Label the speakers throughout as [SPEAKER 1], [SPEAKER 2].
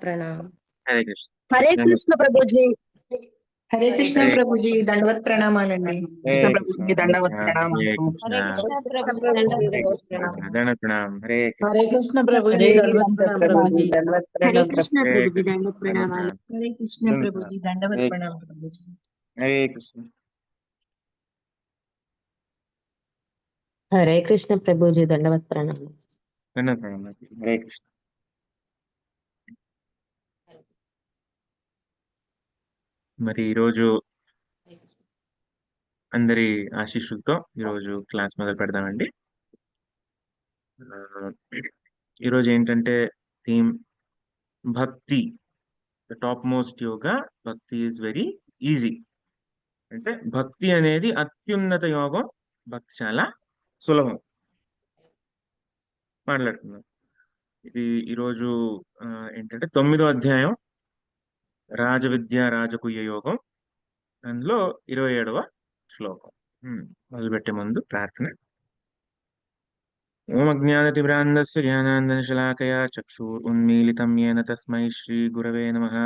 [SPEAKER 1] प्रणाम।
[SPEAKER 2] हरे कृष्ण।
[SPEAKER 3] हरे
[SPEAKER 2] దండవత్
[SPEAKER 3] कृष्ण प्रभु जी।
[SPEAKER 4] హరే కృష్ణ
[SPEAKER 2] హరే
[SPEAKER 4] ప్రభుజీ దండవత్ ప్రణామాలండి.
[SPEAKER 2] హరే
[SPEAKER 5] కృష్ణ
[SPEAKER 2] కృష్ణ
[SPEAKER 5] ప్రభుజీ
[SPEAKER 2] దండవత్
[SPEAKER 5] దండవత్
[SPEAKER 2] ప్రణామ్
[SPEAKER 5] ప్రణామాలు.
[SPEAKER 2] హరే కృష్ణ
[SPEAKER 6] हरे कृष्णा प्रभु
[SPEAKER 3] कृष्ण प्रभु जी,
[SPEAKER 2] హరే
[SPEAKER 3] दंडवत
[SPEAKER 2] కృష్ణ
[SPEAKER 3] प्रणाम।
[SPEAKER 2] దండవత్ ప్రణామ్ హరే కృష్ణ
[SPEAKER 4] హరే కృష్ణ ప్రభుజీ
[SPEAKER 5] హరే
[SPEAKER 4] దండవత్
[SPEAKER 5] కృష్ణ
[SPEAKER 4] ప్రణామ
[SPEAKER 5] ప్రభుజీ
[SPEAKER 4] ప్రభుజీ.
[SPEAKER 5] దండవత్
[SPEAKER 3] हरे
[SPEAKER 5] ప్రణామాలు.
[SPEAKER 3] कृष्ण
[SPEAKER 2] హరే
[SPEAKER 3] प्रभु जी,
[SPEAKER 2] కృష్ణ
[SPEAKER 3] दंडवत
[SPEAKER 2] దండవత్
[SPEAKER 3] प्रणाम।
[SPEAKER 2] ప్రణామ్
[SPEAKER 4] హరే కృష్ణ
[SPEAKER 2] దండవత్
[SPEAKER 4] ప్రభుజీ
[SPEAKER 2] ప్రణామ్
[SPEAKER 4] దండవత్
[SPEAKER 2] హరే
[SPEAKER 4] ప్రణామ
[SPEAKER 2] కృష్ణ
[SPEAKER 4] ప్రభుజీ.
[SPEAKER 2] హరే కృష్ణ
[SPEAKER 1] हरे कृष्ण प्रभु जी, दंडवत प्रणाम।
[SPEAKER 2] దండవత్ ప్రణామ్ హరే కృష్ణ. మరి ఈరోజు అందరి ఆశీస్సులతో ఈరోజు క్లాస్ మొదలు పెడదామండి. ఆ, ఈరోజు ఏంటంటే థీమ్ భక్తి. ద టాప్ మోస్ట్ యోగా భక్తి ఈజ్ వెరీ ఈజీ. అంటే భక్తి అనేది అత్యున్నత యోగం, భక్తి చాలా సులభం మాట్లాడుతున్నాం. ఇది ఈరోజు ఆ, ఏంటంటే 9వ అధ్యాయం రాజవిద్య రాజగుహ్య యోగం, అందులో 27వ శ్లోకం. మొదలుపెట్టే ముందు ప్రార్థన. ఓం అజ్ఞానతిమిరాంధస్య జ్ఞానాంజనశలాకయా చక్షురున్మీలితం येन తస్మై శ్రీ గురవే నమః.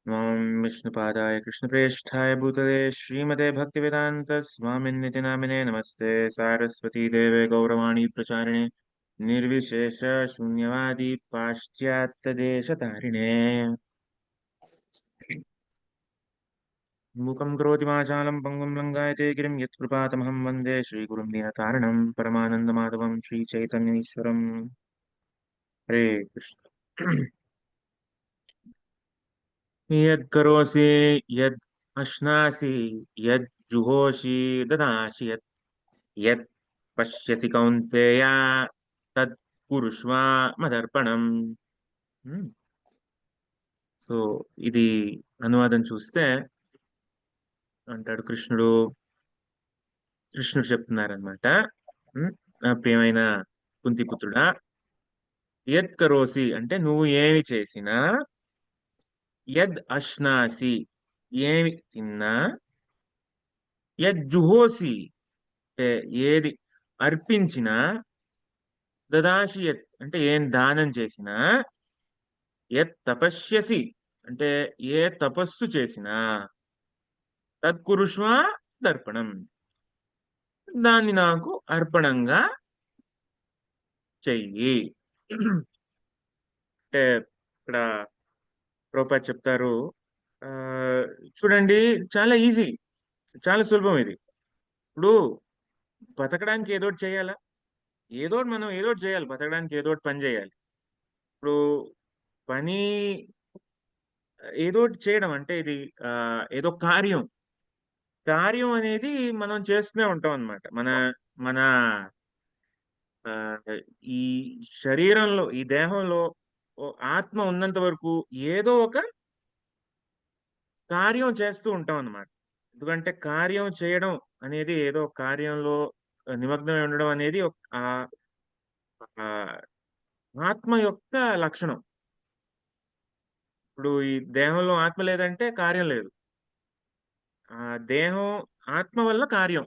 [SPEAKER 2] ఓం విష్ణుపాదాయ కృష్ణప్రేష్ఠాయ భూతలే శ్రీమతే భక్తివేదాంత స్వామిన్నితి నామినే నమస్తే సారస్వతీ దేవే గౌరవాణి ప్రచారిణే నిర్విశేష శూన్యవాది పాశ్చాత్య దేశతారిణే. మూకం కరోతి వాచాలం పంగుం లంఘాయతే గిరిం యత్కృపాతమహం వందే శ్రీగురుం దీనతారణం పరమానందమాధవం శ్రీచైతన్యేశ్వరం. హరే కృష్ణ. యత్కరోసి యద్ అశ్నాసి యద్ జుహోషి దదాసి యత్ యత్ పశ్యసి కౌంతేయ తత్ కురుష్వ మదర్పణం. సో ఇది అనువాదం చూస్తే అంటాడు కృష్ణుడు చెప్తున్నారనమాట. నా ప్రియమైన కుంతిపుత్రుడా, యద్ కరోసి అంటే నువ్వు ఏమి చేసినా, యద్ అశ్నాసి ఏమి తిన్నా, యద్ జుహోసి అంటే ఏది అర్పించినా, దదాసి యత్ అంటే ఏం దానం చేసినా, యత్ తపస్యసి అంటే ఏ తపస్సు చేసినా, తత్కురుష్వ దర్పణం దాన్ని నాకు అర్పణంగా చెయ్యి. అంటే ఇక్కడ ప్రభుపాద చెప్తారు, ఆ, చూడండి చాలా ఈజీ, చాలా సులభం ఇది. ఇప్పుడు బతకడానికి ఏదోటి చేయాలా, మనం ఏదోటి చేయాలి, బతకడానికి ఏదోటి పని చేయాలి. ఇప్పుడు పని ఏదోటి చేయడం అంటే ఇది ఏదో కార్యం అనేది మనం చేస్తూనే ఉంటాం అన్నమాట. మన మన ఆ, ఈ శరీరంలో, ఈ దేహంలో ఆత్మ ఉన్నంత వరకు ఏదో ఒక కార్యం చేస్తూ ఉంటాం అన్నమాట. ఎందుకంటే కార్యం చేయడం అనేది, ఏదో కార్యంలో నిమగ్నమై ఉండడం అనేది ఆ ఆత్మ యొక్క లక్షణం. ఇప్పుడు ఈ దేహంలో ఆత్మ లేదంటే కార్యం లేదు. ఆ దేహం ఆత్మ వల్ల కార్యం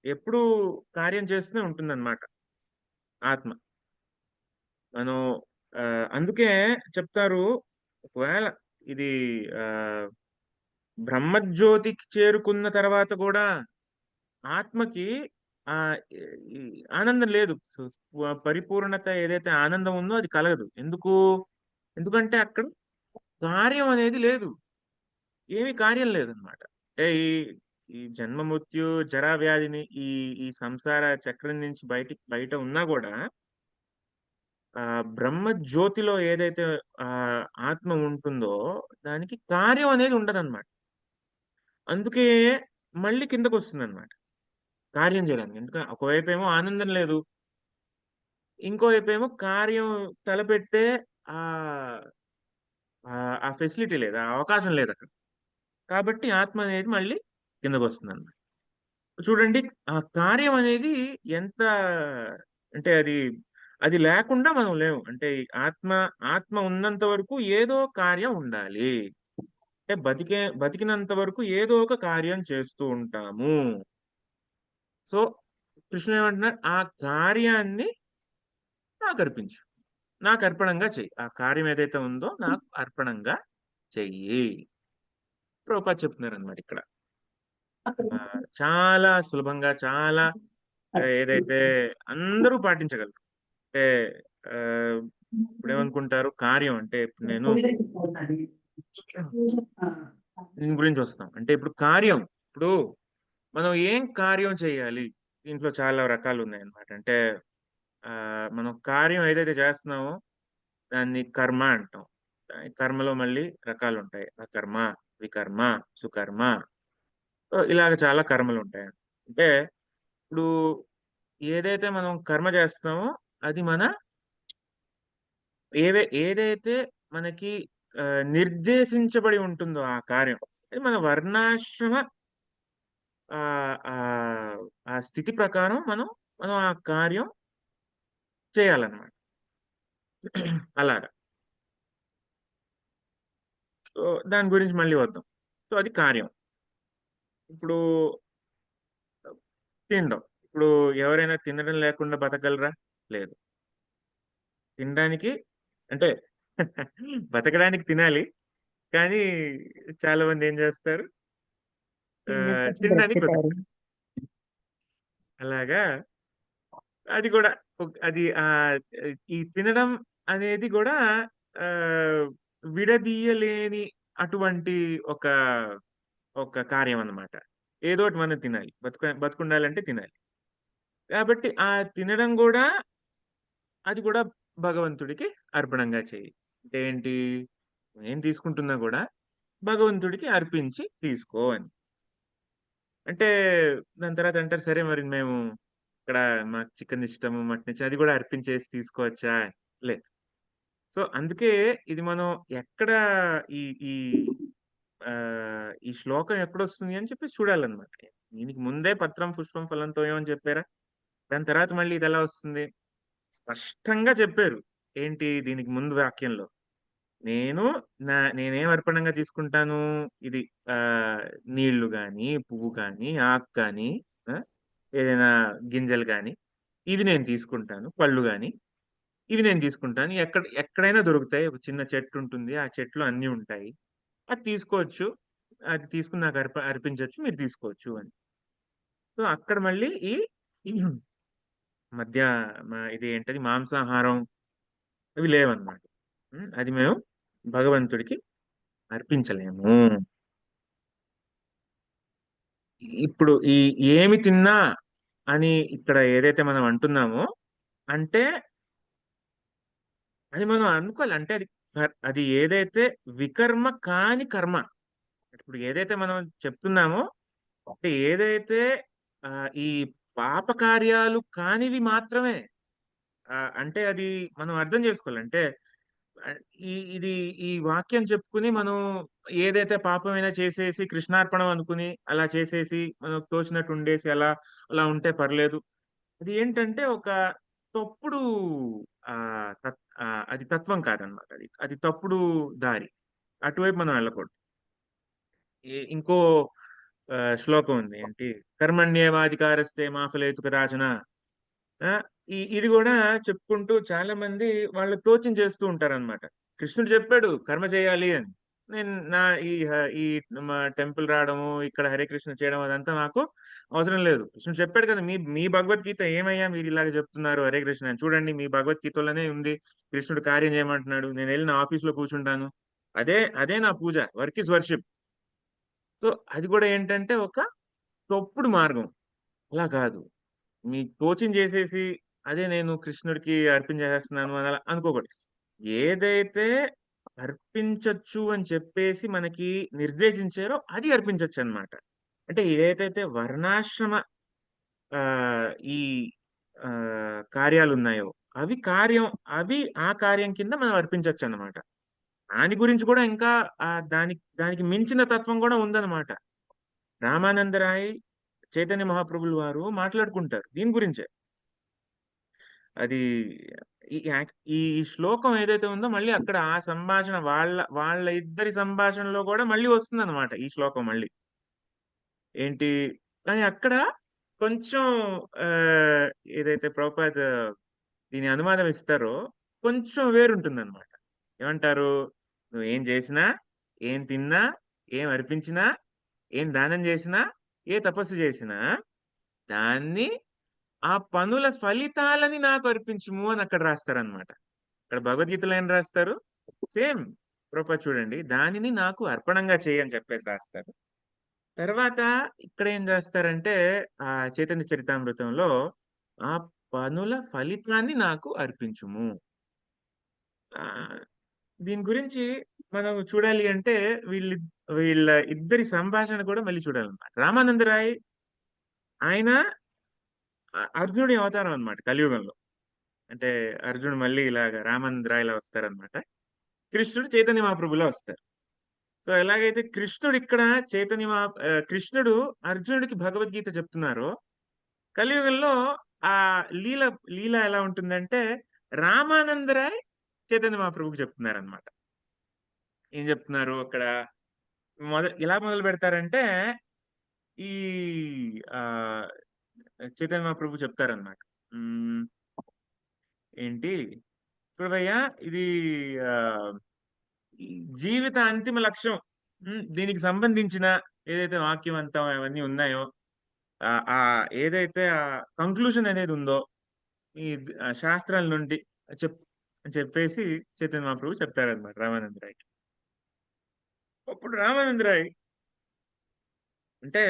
[SPEAKER 2] ఎప్పుడు కార్యం చేస్తూనే ఉంటుందన్నమాట ఆత్మ. మనం ఆ, అందుకే చెప్తారు, ఒకవేళ ఇది ఆ బ్రహ్మజ్యోతికి చేరుకున్న తర్వాత కూడా ఆత్మకి ఆ ఈ ఆనందం లేదు. పరిపూర్ణత ఏదైతే ఆనందం ఉందో అది కలగదు. ఎందుకంటే అక్కడ కార్యం అనేది లేదు, ఏమీ కార్యం లేదన్నమాట. అంటే ఈ ఈ జన్మ మృత్యు జరా వ్యాధిని ఈ ఈ సంసార చక్రం నుంచి బయట ఉన్నా కూడా ఆ బ్రహ్మ జ్యోతిలో ఏదైతే ఆ ఆత్మ ఉంటుందో దానికి కార్యం అనేది ఉండదన్నమాట. అందుకే మళ్ళీ కిందకు వస్తుంది అనమాట కార్యం చేయడానికి. ఎందుకంటే ఒకవైపు ఏమో ఆనందం లేదు, ఇంకోవైపు ఏమో కార్యం తలపెట్టే ఆ ఆ ఫెసిలిటీ లేదు, ఆ అవకాశం లేదు అక్కడ. కాబట్టి ఆత్మ అనేది మళ్ళీ కిందకు వస్తుంది అన్నమాట. చూడండి, ఆ కార్యం అనేది ఎంత అంటే అది లేకుండా మనం లేవు. అంటే ఈ ఆత్మ ఉన్నంత వరకు ఏదో కార్యం ఉండాలి. అంటే బతికినంత వరకు ఏదో ఒక కార్యం చేస్తూ ఉంటాము. సో కృష్ణుడు ఏమంటున్నాడు, ఆ కార్యాన్ని నాకు అర్పించు. నాకు అర్పణంగా చెయ్యి. ఆ కార్యం ఏదైతే ఉందో నాకు అర్పణంగా చెయ్యి. ప్రభుపాద చెప్తున్నారనమాట ఇక్కడ. చాలా సులభంగా, చాలా ఏదైతే అందరూ పాటించగలరు. అంటే ఆహ్, ఇప్పుడేమనుకుంటారు కార్యం అంటే ఇప్పుడు నేను దీని గురించి వస్తాం. అంటే ఇప్పుడు కార్యం, ఇప్పుడు మనం ఏం కార్యం చేయాలి? దీంట్లో చాలా రకాలున్నాయన్నమాట. అంటే మనం కార్యం ఏదైతే చేస్తున్నామో దాన్ని కర్మ అంటాం. కర్మలో మళ్ళీ రకాలుంటాయి. అకర్మ, వికర్మ, సుకర్మ. ఇలాగ చాలా కర్మలుంటాయి. అంటే ఇప్పుడు ఏదైతే మనం కర్మ చేస్తామో అది మన ఏదైతే మనకి నిర్దేశించబడి ఉంటుందో ఆ కార్యం. అది మన వర్ణాశ్రమ ఆహ్, ఆహ్, ఆ స్థితి ప్రకారం మనం ఆ కార్యం చేయాలన్నమాట. అలాగా. సో, దాని గురించి మళ్ళీ వద్దాం. సో, అది కార్యం. ఇప్పుడు తినడం. ఇప్పుడు ఎవరైనా తినడం లేకుండా బతకగలరా? లేదు. తినడానికి అంటే బతకడానికి తినాలి. కానీ చాలా మంది ఏం చేస్తారు?
[SPEAKER 1] తిన్న కోసం
[SPEAKER 2] తినడానికి
[SPEAKER 1] బ్రతుకుతారు.
[SPEAKER 2] బతుకుతారు. అలాగా అది గూడా అది ఈ తినడం అనేది గూడా ఆహ్, విడదీయలేని అటువంటి ఒక ఒక కార్యం అన్నమాట. ఏదోటి మనం తినాలి. బతికుండాలంటే తినాలి. కాబట్టి ఆ తినడం గూడా అది గూడా భగవంతుడికి అర్పణంగా చెయ్యి. అంటే ఏంటి? ఏం తీసుకుంటున్నా గూడా భగవంతుడికి అర్పించి తీసుకో అని. అంటే దాని తర్వాత అంటారు, సరే మరి మేము ఇక్కడ మాకు చికెన్ ఇష్టము, మటన్ ఇష్టం అది గూడా అర్పించేసి తీసుకోవచ్చా? లేదు. సో, అందుకే ఇది మనం ఎక్కడ ఈ ఈ ఈ శ్లోకం ఎక్కడొస్తుంది అని చెప్పేసి చూడాలన్నమాట. దీనికి ముందే పత్రం, పుష్పం, ఫలంతో అని చెప్పారా? దాని తర్వాత మళ్ళీ ఇదెలా వస్తుంది? స్పష్టంగా చెప్పారు. ఏంటి దీనికి ముందు వాక్యంలో? నేను నేనేం అర్పణంగా తీసుకుంటాను? ఇది ఆహ్, నీళ్లు గాని, పువ్వు గాని, ఆకు గాని, ఆ! ఏదైనా గింజలు గాని, ఇది నేను తీసుకుంటాను. పళ్ళు గాని, ఇవి నేను తీసుకుంటాను. ఎక్కడైనా దొరుకుతాయి. ఒక చిన్న చెట్టు ఉంటుంది. ఆ చెట్టులో అన్నీ ఉంటాయి. అది తీసుకోవచ్చు. అది తీసుకొని నాకు అర్పించొచ్చు. మీరు తీసుకోవచ్చు అని. సో, అక్కడ మళ్ళీ ఈ మధ్య ఇది ఏంటది మాంసాహారం అవి లేవన్నమాట. అది మేము భగవంతుడికి అర్పించలేము. ఇప్పుడు ఏమి తిన్నా అని ఇక్కడ ఏదైతే మనం అంటున్నామో, అంటే అది మనం అనుకోవాలి. అంటే అది ఏదైతే వికర్మ కాని కర్మ. ఇప్పుడు ఏదైతే మనం చెప్తున్నామో, అంటే ఏదైతే ఈ పాప కార్యాలు కానివి మాత్రమే. అంటే అది మనం అర్థం చేసుకోవాలి. అంటే ఆహ్, ఇది ఈ వాక్యం చెప్పుకొని మనం ఏదైతే పాపమైనా చేసేసి కృష్ణార్పణం అనుకుని అలా చేసేసి మనకు తోచినట్టు ఉండేసి అలా ఉంటే పర్లేదు. అది ఏంటంటే ఒక తప్పుడు అది తత్వం కాదనమాట అది. అది తప్పుడు దారి. అటువైపు మనం వెళ్ళకూడదు. ఇంకో శ్లోకం ఉంది. ఏంటి? కర్మణ్యేవాధికారస్తే మా ఫలేషు కదాచన. ఆ! ఇది గూడా చెప్పుకుంటూ చాలా మంది వాళ్ళకి తోచింది చేస్తూ ఉంటారనమాట. కృష్ణుడు చెప్పాడు కర్మ చేయాలి అని. నేను నా ఈ హ ఈ మా టెంపుల్ రావడము, ఇక్కడ హరే కృష్ణ చేయడం అదంతా నాకు అవసరం లేదు. కృష్ణుడు చెప్పాడు కదా! మీ మీ భగవద్గీత ఏమయ్యా మీరిలాగ చెప్తున్నారు హరే కృష్ణ అని. చూడండి మీ భగవద్గీతలోనే ఉంది. కృష్ణుడు కార్యం చేయమంటున్నాడు. నేనెళ్లి నా ఆఫీస్‌లో కూర్చుంటాను. అదే నా పూజ. Work is worship. సో, అది గూడా ఏంటంటే ఒక తప్పుడు మార్గం. అలా కాదు. మీకు తోచింది చేసేసి, అదే నేను కృష్ణుడికి అర్పించేసేస్తున్నాను అని అలా అనుకోకూడదు. ఏదైతే అర్పించొచ్చు అని చెప్పేసి మనకి నిర్దేశించారో అది అర్పించొచ్చనమాట. అంటే ఏదైతే వర్ణాశ్రమ ఈ కార్యాలున్నాయో కార్యం అవి ఆ కార్యం కింద మనం అర్పించొచ్చనమాట. దాని గురించి కూడా ఇంకా దానికి మించిన తత్వం కూడా ఉందనమాట. రామానందరాయ్, చైతన్య మహాప్రభులు వారు మాట్లాడుకుంటారు దీని గురించే. అది ఈ శ్లోకం ఏదైతే ఉందో మళ్ళీ అక్కడ ఆ సంభాషణ వాళ్ళ ఇద్దరి సంభాషణలో కూడా మళ్ళీ వస్తుందన్నమాట ఈ శ్లోకం మళ్ళీ. ఏంటి కానీ అక్కడ కొంచెం ఆహ్, ఏదైతే ప్రభుపాద్ దీని అనువాదం ఇస్తారో కొంచెం వేరుంటుంది అనమాట. ఏమంటారు? నువ్వు ఏం చేసినా, ఏం తిన్నా, ఏం అర్పించినా, ఏం దానం చేసినా, ఏ తపస్సు చేసినా దాన్ని ఆ పనుల ఫలితాలని నాకు అర్పించుము అని అక్కడ రాస్తారనమాట. ఇక్కడ భగవద్గీతలో ఏం రాస్తారు? సేమ్ ప్రభుపాద చూడండి, దానిని నాకు అర్పణంగా చేయి అని చెప్పేసి రాస్తారు. తర్వాత ఇక్కడ ఏం చేస్తారంటే ఆ చైతన్య చరితామృతంలో ఆ పనుల ఫలితాన్ని నాకు అర్పించుము. ఆ దీని గురించి మనం చూడాలి అంటే వీళ్ళ వీళ్ళ ఇద్దరి సంభాషణ కూడా మళ్ళీ చూడాలన్నమాట. రామానందరాయ్ ఆయన అర్జునుడి అవతారం అన్నమాట కలియుగంలో. అంటే అర్జునుడు మళ్ళీ ఇలాగ రామానందరాయలా వస్తారనమాట. కృష్ణుడు చైతన్య మహాప్రభులా వస్తారు. సో ఎలాగైతే కృష్ణుడు ఇక్కడ కృష్ణుడు అర్జునుడికి భగవద్గీత చెప్తున్నారో, కలియుగంలో ఆ లీల లీల ఎలా ఉంటుందంటే రామానందరాయ్ చైతన్య మహాప్రభుకి చెప్తున్నారనమాట. ఏం చెప్తున్నారు అక్కడ? ఎలా మొదలు పెడతారంటే ఈ ఆ చైతన్య మహాప్రభు చెప్తారనమాట. ఉమ్, ఏంటి చూడవయ్యా, ఇది ఆ ఈ జీవిత అంతిమ లక్ష్యం, దీనికి సంబంధించిన ఏదైతే వాక్యం అంతా అవన్నీ ఉన్నాయో, ఆ ఆ ఏదైతే ఆ కంక్లూజన్ అనేది ఉందో ఈ శాస్త్రాల నుండి చెప్ అని చెప్పేసి చైతన్య మహాప్రభు చెప్తారనమాట రామానందరాయ్. అప్పుడు రామానందరాయ్ అంటే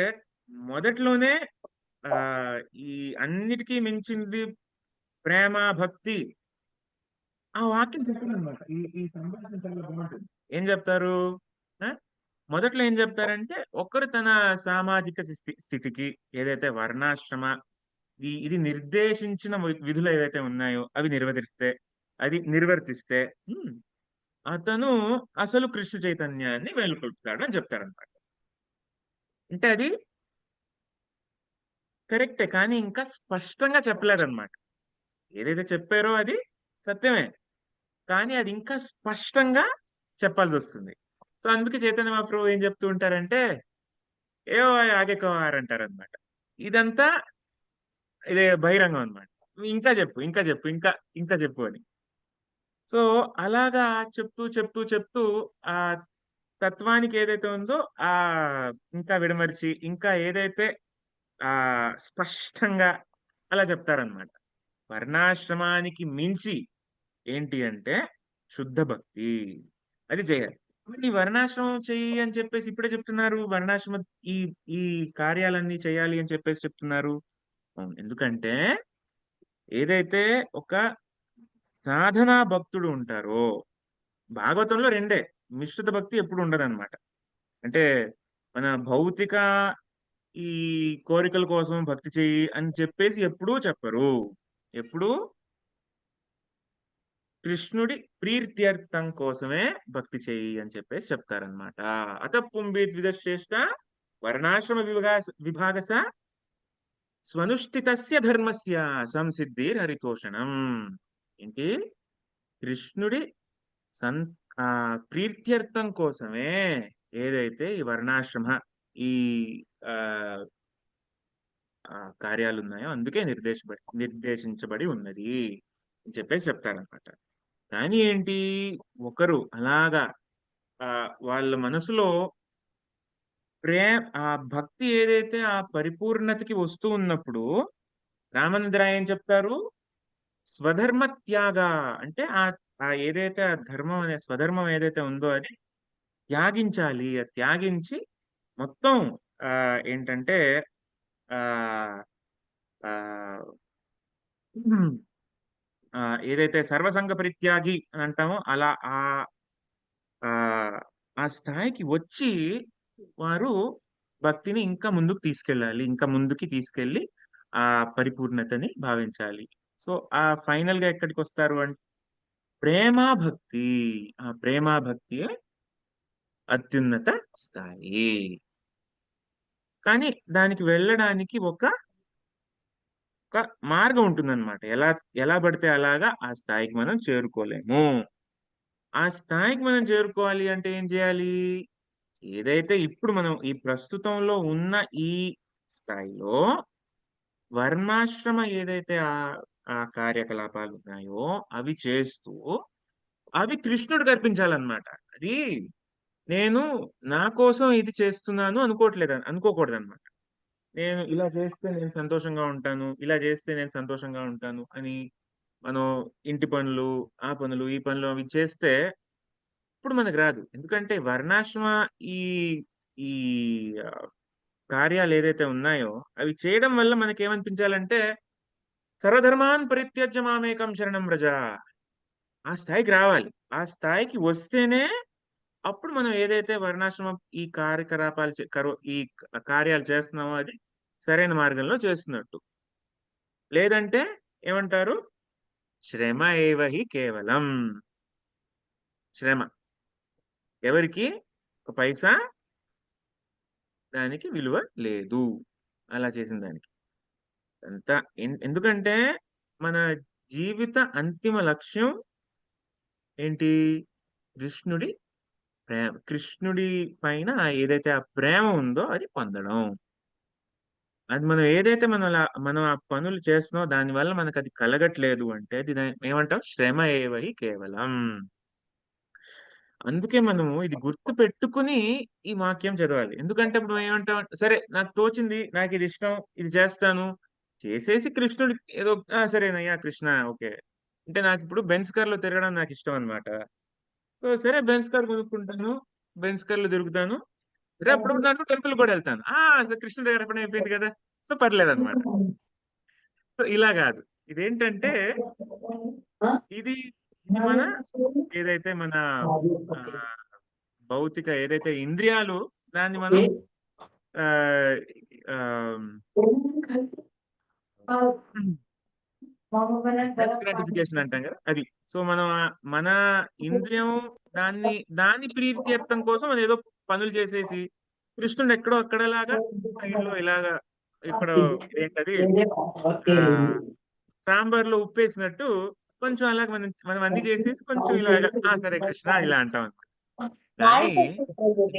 [SPEAKER 2] మొదట్లోనే ఆ ఈ అన్నిటికీ మించింది ప్రేమ భక్తి, ఆ వాక్యం చెప్తారనమాట. ఈ ఈ సంభాషణ చాలా బాగుంటుంది. ఏం చెప్తారు? ఆ మొదట్లో ఏం చెప్తారంటే ఒకరు తన సామాజిక స్థితికి ఏదైతే వర్ణాశ్రమ ఇది నిర్దేశించిన విధులు ఏవైతే ఉన్నాయో అవి నిర్వర్తిస్తే అతను అసలు కృష్ణ చైతన్యాన్ని మేలుకొల్పుతాడు అని చెప్తారనమాట. అంటే అది కరెక్టే, కానీ ఇంకా స్పష్టంగా చెప్పలేదన్నమాట. ఏదైతే చెప్పారో అది సత్యమే, కానీ అది ఇంకా స్పష్టంగా చెప్పాల్సి వస్తుంది. సో అందుకే చైతన్య మహాప్రభు ఏం చెప్తూ ఉంటారంటే ఏవో ఆగే కోహార్ అంటారనమాట. ఇదంతా ఇదే బహిరంగం అన్నమాట. ఇంకా చెప్పు, ఇంకా చెప్పు, ఇంకా ఇంకా చెప్పు అని. సో అలాగా చెప్తూ చెప్తూ చెప్తూ ఆ తత్వానికి ఏదైతే ఉందో ఆ ఇంకా విడమర్చి ఇంకా ఏదైతే ఆ స్పష్టంగా అలా చెప్తారనమాట. వర్ణాశ్రమానికి మించి ఏంటి అంటే శుద్ధ భక్తి, అది చేయాలి. మరి ఈ వర్ణాశ్రమం చెయ్యి అని చెప్పేసి ఇప్పుడే చెప్తున్నారు, వర్ణాశ్రమ ఈ ఈ కార్యాలన్నీ చేయాలి అని చెప్పేసి చెప్తున్నారు. అవును, ఎందుకంటే ఏదైతే ఒక సాధనా భక్తుడు ఉంటారో, భాగవతంలో రెండే, మిశ్రిత భక్తి ఎప్పుడు ఉండదన్నమాట. అంటే మన భౌతిక ఈ కోరికల కోసం భక్తి చెయ్యి అని చెప్పేసి ఎప్పుడూ చెప్పరు. ఎప్పుడు కృష్ణుడి ప్రీత్యర్థం కోసమే భక్తి చెయ్యి అని చెప్పేసి చెప్తారనమాట. అత పుంబి ద్విజశ్రేష్ట వర్ణాశ్రమ విభాగస స్వనుష్ఠితస్య ధర్మస్య సంసిద్ధిర్ హరితోషణం. ఏంటి? కృష్ణుడి సన్ ప్రీత్యర్థం కోసమే ఏదైతే ఈ వర్ణాశ్రమ ఈ ఆ కార్యాలు ఉన్నాయో అందుకే నిర్దేశించబడి ఉన్నది అని చెప్పేసి చెప్తారనమాట. కానీ ఏంటి, ఒకరు అలాగా ఆ వాళ్ళ మనసులో ఆ భక్తి ఏదైతే ఆ పరిపూర్ణతకి వస్తూ ఉన్నప్పుడు రామానందరాయ ఏం చెప్తారు? స్వధర్మ త్యాగ, అంటే ఆ ఏదైతే ఆ ధర్మం అనే స్వధర్మం ఏదైతే ఉందో అది త్యాగించాలి. అది త్యాగించి మొత్తం ఆ ఏంటంటే ఆ ఆ ఆ ఏదైతే సర్వసంగ పరిత్యాగి అని అంటామో అలా ఆ ఆ ఆ స్థాయికి వచ్చి వారు భక్తిని ఇంకా ముందుకు తీసుకెళ్ళాలి, ఇంకా ముందుకి తీసుకెళ్ళి ఆ పరిపూర్ణతని భావించాలి. సో ఆ ఫైనల్ గా ఎక్కడికి వస్తారు అంటే ప్రేమా భక్తి. ఆ ప్రేమా భక్తియే అత్యున్నత స్థాయి. కానీ దానికి వెళ్ళడానికి ఒక మార్గం ఉంటుందన్నమాట. ఎలా ఎలా పడితే అలాగా ఆ స్థాయికి మనం చేరుకోలేము. ఆ స్థాయికి మనం చేరుకోవాలి అంటే ఏం చేయాలి? ఏదైతే ఇప్పుడు మనం ఈ ప్రస్తుతంలో ఉన్న ఈ స్థాయిలో వర్ణాశ్రమ ఏదైతే ఆ ఆ కార్యకలాపాలు ఉన్నాయో అవి చేస్తూ అవి కృష్ణుడికి అర్పించాలన్నమాట. అది నేను నా కోసం ఇది చేస్తున్నాను అనుకోకూడదన్నమాట. నేను ఇలా చేస్తే నేను సంతోషంగా ఉంటాను. ఇలా చేస్తే నేను సంతోషంగా ఉంటాను అని మనం ఇంటి పనులు, ఆ పనులు, ఈ పనులు అవి చేస్తే ఇప్పుడు మనకు రాదు. ఎందుకంటే వర్ణాశ్రమ ఈ ఈ ఆహ్, కార్యాలు ఏదైతే ఉన్నాయో అవి చేయడం వల్ల మనకేమనిపించాలంటే సర్వధర్మాన్ పరిత్యజ్య మామేకం శరణం వ్రజ. ఆ స్థాయికి రావాలి. ఆ స్థాయికి వస్తేనే అప్పుడు మనం ఏదైతే వర్ణాశ్రమం ఈ కార్యకలాపాలు ఈ కార్యాలు చేస్తున్నామో అది సరైన మార్గంలో చేస్తున్నట్టు. లేదంటే ఏమంటారు? శ్రమ ఏవ హి కేవలం. శ్రమ. ఎవరికీ ఒక పైసా దానికి విలువ లేదు. అలా చేసిన దానికి. అంతా ఎందుకంటే మన జీవిత అంతిమ లక్ష్యం ఏంటి? కృష్ణుడి ప్రేమ. కృష్ణుడి పైన ఏదైతే ఆ ప్రేమ ఉందో అది పొందడం. అది మనం ఏదైతే మనం ఆ పనులు చేస్తున్నామో దానివల్ల మనకది కలగట్లేదు అంటే అది ఏమంటాం? శ్రమ ఏవహి కేవలం. అందుకే మనము ఇది గుర్తుపెట్టుకొని ఈ వాక్యం చదవాలి. ఎందుకంటే ఇప్పుడు మనం ఏమంటాం? సరే నాకు తోచింది, నాకిది ఇష్టం, ఇది చేస్తాను. చేసేసి కృష్ణుడికి ఏదో సరేనయ్యా కృష్ణ ఓకే. అంటే నాకిప్పుడు బెంజ్ కార్‌లో తిరగడం నాకిష్టం అన్నమాట. సో, సరే బెంజ్ కార్ కొనుక్కుంటాను. బెంజ్ కార్‌లో తిరుగుతాను. సరే అప్పుడప్పుడు దాంట్లో టెంపుల్ కూడా ఎళ్తాను. కృష్ణుడి దగ్గర పని అయిపోయింది కదా! సో, పర్లేదన్నమాట. సో, ఇలా గాదు. ఇదేంటంటే ఇది ఇది మన ఏదైతే మన ఆహ్, భౌతిక ఏదైతే ఇంద్రియాలు దాన్ని మనం ఆహ్, ఆహ్, హ్మ్. సెల్ఫ్ గ్రాటిఫికేషన్ అంటాం గదా! అది. సో, మనం మన ఇంద్రియం దాని ప్రీత్యర్థం కోసం మనం ఏదో పనులు చేసేసి కృష్ణుడిని ఎక్కడో అక్కడలాగా సైడ్‌లో ఇలాగా ఎక్కడో ఇదేంటది ఆహ్, సాంబార్‌లో ఉప్పేసినట్టు కొంచెం అలాగ మనం మనం అన్నీ చేసేసి కొంచెం ఇలాగా సరే కృష్ణ ఇలా అంటాం అన్నమాట. కానీ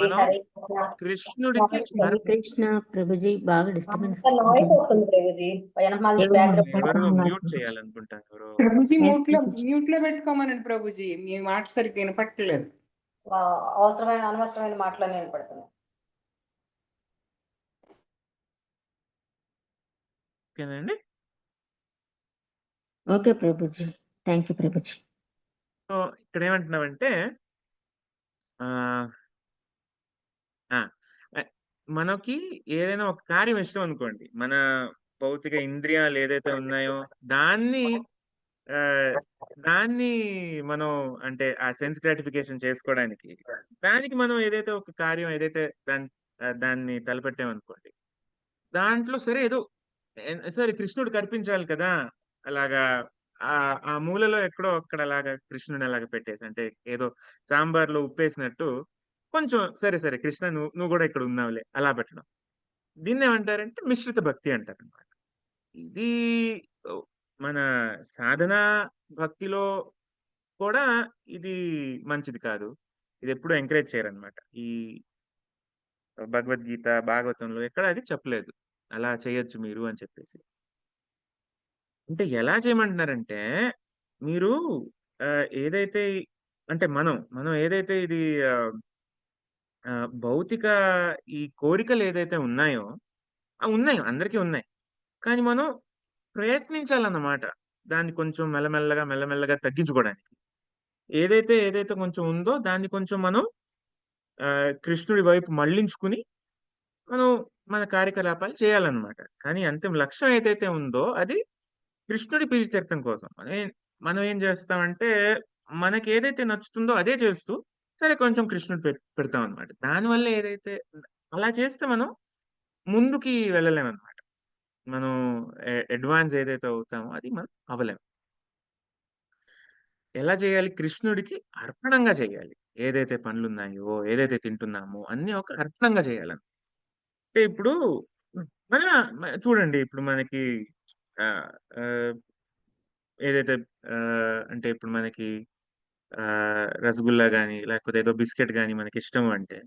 [SPEAKER 2] మనం
[SPEAKER 3] హరే కృష్ణ.
[SPEAKER 2] కృష్ణుడికి
[SPEAKER 1] హరే కృష్ణ ప్రభుజీ బాగా డిస్టర్బెన్స్
[SPEAKER 3] అంత నాయిస్
[SPEAKER 1] వస్తుంది.
[SPEAKER 3] వస్తుంది ప్రభుజీ. వెనకాల
[SPEAKER 1] ఎవరు
[SPEAKER 3] బ్యాక్గ్రౌండ్.
[SPEAKER 2] ఎవరు
[SPEAKER 1] మాట్లాడుతున్నారు
[SPEAKER 2] మ్యూట్
[SPEAKER 1] ప్రభుజీ?
[SPEAKER 2] చేయాలనుకుంటాను ఎవరో.
[SPEAKER 4] ప్రభుజీ
[SPEAKER 1] ఎస్ ప్రభుజీ.
[SPEAKER 4] మ్యూట్ లో పెట్టుకోమనండి ప్రభుజీ. మీ మాట సరిగ్గా వినపట్టలేదు.
[SPEAKER 3] అవసరమైన అనవసరమైన మాటలన్నీ వినపడుతున్నాయి.
[SPEAKER 2] ఓకేనండి.
[SPEAKER 1] Okay Prabhuji. Thank you Prabhuji.
[SPEAKER 2] So, ఇక్కడ ఏమంటున్నామంటే ఆహ్, ఆ! ఆహ్, మనకి ఏదైనా ఒక కార్యం ఇష్టం అనుకోండి. మన భౌతిక ఇంద్రియాలు ఏదైతే ఉన్నాయో దాన్ని ఆహ్, దాన్ని మనం అంటే ఆ సెన్స్ గ్రాటిఫికేషన్ చేసుకోవడానికి, దానికి మనం ఏదైతే ఒక కార్యం ఏదైతే దాన్ని తలపెట్టామనుకోండి. దాంట్లో సరే ఏదో సరే కృష్ణుడికి అర్పించాలి కదా! అలాగా ఆ మూలలో ఎక్కడో అక్కడ అలాగా కృష్ణుడిని అలాగా పెట్టేసి అంటే ఏదో సాంబార్‌లో ఉప్పేసినట్టు కొంచెం సరే, సరే కృష్ణ నువ్వు గూడా ఇక్కడ ఉన్నావులే అలా పెట్టడం. దీన్నేమంటారంటే మిశ్రిత భక్తి అంటారనమాట. ఇది ఓహ్, మన సాధనా భక్తిలో కూడా ఇది మంచిది కాదు. ఇదెప్పుడు ఎంకరేజ్ చేయరనమాట. ఈ భగవద్గీత, భాగవతంలో ఎక్కడ అది చెప్పలేదు. అలా చేయొచ్చు మీరు అని చెప్పేసి. అంటే ఎలా చేయమంటున్నారంటే, మీరు ఏదైతే అంటే మనం ఏదైతే ఇది ఆహ్, భౌతిక ఈ కోరికలు ఏదైతే ఉన్నాయో, ఉన్నాయి అందరికీ ఉన్నాయి. కానీ మనం ప్రయత్నించాలన్నమాట. దాన్ని కొంచెం మెల్లమెల్లగా, మెల్లమెల్లగా తగ్గించుకోవడానికి. ఏదైతే కొంచెం ఉందో దాన్ని కొంచెం మనం కృష్ణుడి వైపు మళ్లించుకొని మనం మన కార్యకలాపాలు చేయాలన్నమాట. కానీ అంతిమ లక్ష్యం ఏదైతే ఉందో అది కృష్ణుడి ప్రీత్యర్థం కోసం. మనం ఏం చేస్తామంటే, మనకేదైతే నచ్చుతుందో అదే చేస్తూ, సరే కొంచెం కృష్ణుడు పెడతామనమాట. దానివల్ల ఏదైతే అలా చేస్తే మనం ముందుకి వెళ్ళలేమనమాట. మనం అడ్వాన్స్ ఏదైతే అవుతామో అది మనం అవ్వలేం. ఎలా చేయాలి? కృష్ణుడికి అర్పణంగా చేయాలి. ఏదైతే పనులున్నాయో, ఏదైతే తింటున్నామో అన్నీ ఒక అర్పణంగా చేయాలని. అంటే ఇప్పుడు మన చూడండి ఇప్పుడు మనకి ఆహ్, ఆహ్, ఏదైతే అంటే ఇప్పుడు మనకి రసగుల్లా గాని, లేకపోతే ఏదో బిస్కెట్ గాని మనకిష్టం అంటే,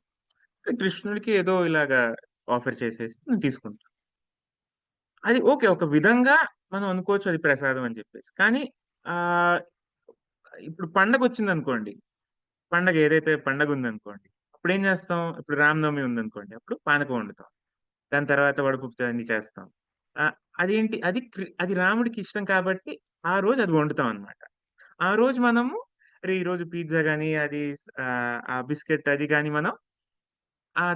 [SPEAKER 2] కృష్ణుడికి ఏదో ఇలాగా ఆఫర్ చేసేసి మనం తీసుకుంటాం. అది ఓకే. ఒక విధంగా మనం అనుకోవచ్చు అది ప్రసాదం అని చెప్పేసి. కానీ ఆహ్, ఇప్పుడు పండగొచ్చిందనుకోండి. పండగ ఏదైతే పండగుందనుకోండి. అప్పుడేం చేస్తాం? ఇప్పుడు రామనవమి ఉందనుకోండి. అప్పుడు పానకం వండుతాం. దాని తర్వాత వడపప్పు అన్నీ చేస్తాం. ఆహ్, అదేంటి అది రాముడికి ఇష్టం కాబట్టి ఆ రోజు అది వండుతాం అన్నమాట. ఆ రోజు మనము అరే! ఈరోజు పిజ్జా గాని అది ఆ బిస్కెట్ అది గాని మనం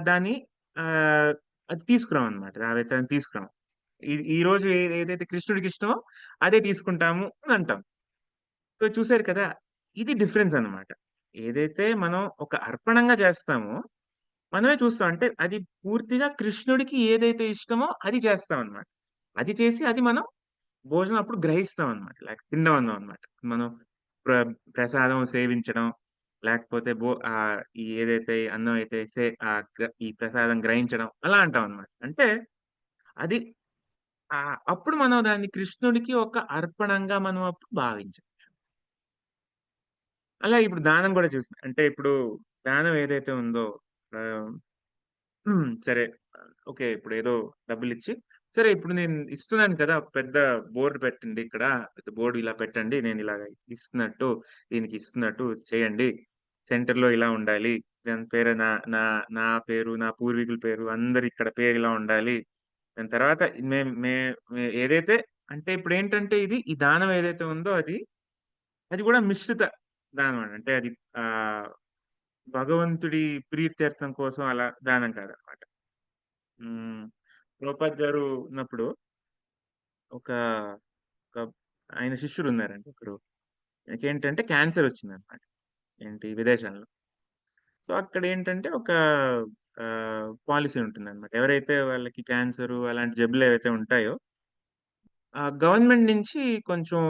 [SPEAKER 2] దాన్ని ఆహ్, అది తీసుకురామన్నమాట. అదైతే అది తీసుకురాం. ఈరోజు ఏదైతే కృష్ణుడికి ఇష్టమో అదే తీసుకుంటాము అని అంటాం. సో, చూసారు కదా! ఇది డిఫరెన్స్ అన్నమాట. ఏదైతే మనం ఒక అర్పణంగా చేస్తామో మనమే చూస్తాం. అంటే అది పూర్తిగా కృష్ణుడికి ఏదైతే ఇష్టమో అది చేస్తామన్నమాట. అది చేసి అది మనం భోజనం అప్పుడు గ్రహిస్తామన్నమాట. తిండం అన్నాం అన్నమాట. మనం ప్ర ప్రసాదం సేవించడం, లేకపోతే ఈ ఏదైతే అన్నం అయితే ఈ ప్రసాదం గ్రహించడం అలా అంటామన్నమాట. అంటే అది అప్పుడు మనం దాన్ని కృష్ణుడికి ఒక అర్పణంగా మనం అప్పుడు భావించాం. అలా ఇప్పుడు దానం గూడా చూసిన. అంటే ఇప్పుడు దానం ఏదైతే ఉందో ఆహ్, సరే. ఓకే. ఇప్పుడేదో డబ్బులిచ్చి, సరే ఇప్పుడు నేను ఇస్తున్నాను కదా! ఒక పెద్ద బోర్డ్ పెట్టండి ఇక్కడ. పెద్ద బోర్డ్ ఇలా పెట్టండి. నేనిలాగ ఇస్తున్నట్టు, దీనికి ఇస్తున్నట్టు చేయండి. సెంటర్‌లో ఇలా ఉండాలి. దాని పేరు నా నా నా పేరు, నా పూర్వీకుల పేరు, అందరి ఇక్కడ పేరు ఇలా ఉండాలి. దాని తర్వాత మేం మే మే ఏదైతే అంటే ఇప్పుడేంటంటే ఈ దానం ఏదైతే ఉందో అది కూడా మిశ్రిత దానం అండి. అంటే అది ఆహ్, భగవంతుడి ప్రీత్యర్థం కోసం అలా దానం కాదనమాట. హ్మ్. ప్రభుపాద్ గారు ఉన్నప్పుడు ఒక ఒక ఆయన శిష్యుడున్నారండి ఒకరు. ఆయనకేంటంటే క్యాన్సర్ వచ్చిందనమాట. ఏంటి విదేశాల్లో. సో, అక్కడేంటంటే ఒక పాలిసీ ఉంటుందనమాట. ఎవరైతే వాళ్ళకి క్యాన్సరు అలాంటి జబ్బులేవైతే ఉంటాయో గవర్నమెంట్ నుంచి కొంచెం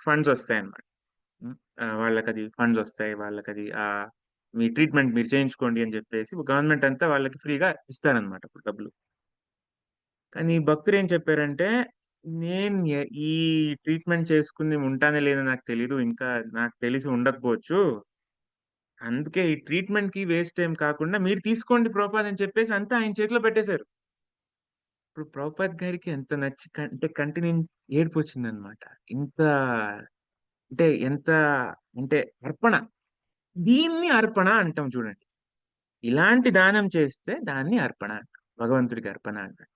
[SPEAKER 2] ఫండ్సొస్తాయన్నమాట. హ్మ్. వాళ్ళకది ఫండ్సొస్తాయి. వాళ్ళకది మీ ట్రీట్‌మెంట్ మీరు చేయించుకోండి అని జెప్పేసి గవర్నమెంట్ అంతా వాళ్ళకి ఫ్రీగా ఇస్తారనమాట అప్పుడు డబ్బులు. కానీ భక్తులేం చెప్పారంటే, నేను ఈ ట్రీట్‌మెంట్ చేసుకొని ఉంటానో లేదో నాకు తెలీదు. ఇంకా నాకు తెలిసి ఉండకపోవచ్చు. అందుకే ఈ ట్రీట్‌మెంట్‌కి వేస్ట్ ఏం కాకుండా మీరు తీసుకోండి ప్రభుపాద్ అని చెప్పేసి అంతా ఆయన చేతిలో పెట్టేశారు. ఇప్పుడు ప్రభుపాద్ గారికి ఎంత నచ్చి అంటే కంటి ఏడుపొచ్చిందనమాట. ఇంత అంటే ఎంత అంటే అర్పణ. దీన్ని అర్పణ అంటాం చూడండి. ఇలాంటి దానం చేస్తే దాన్ని అర్పణ అంటాం. భగవంతుడికి అర్పణ అంటాం.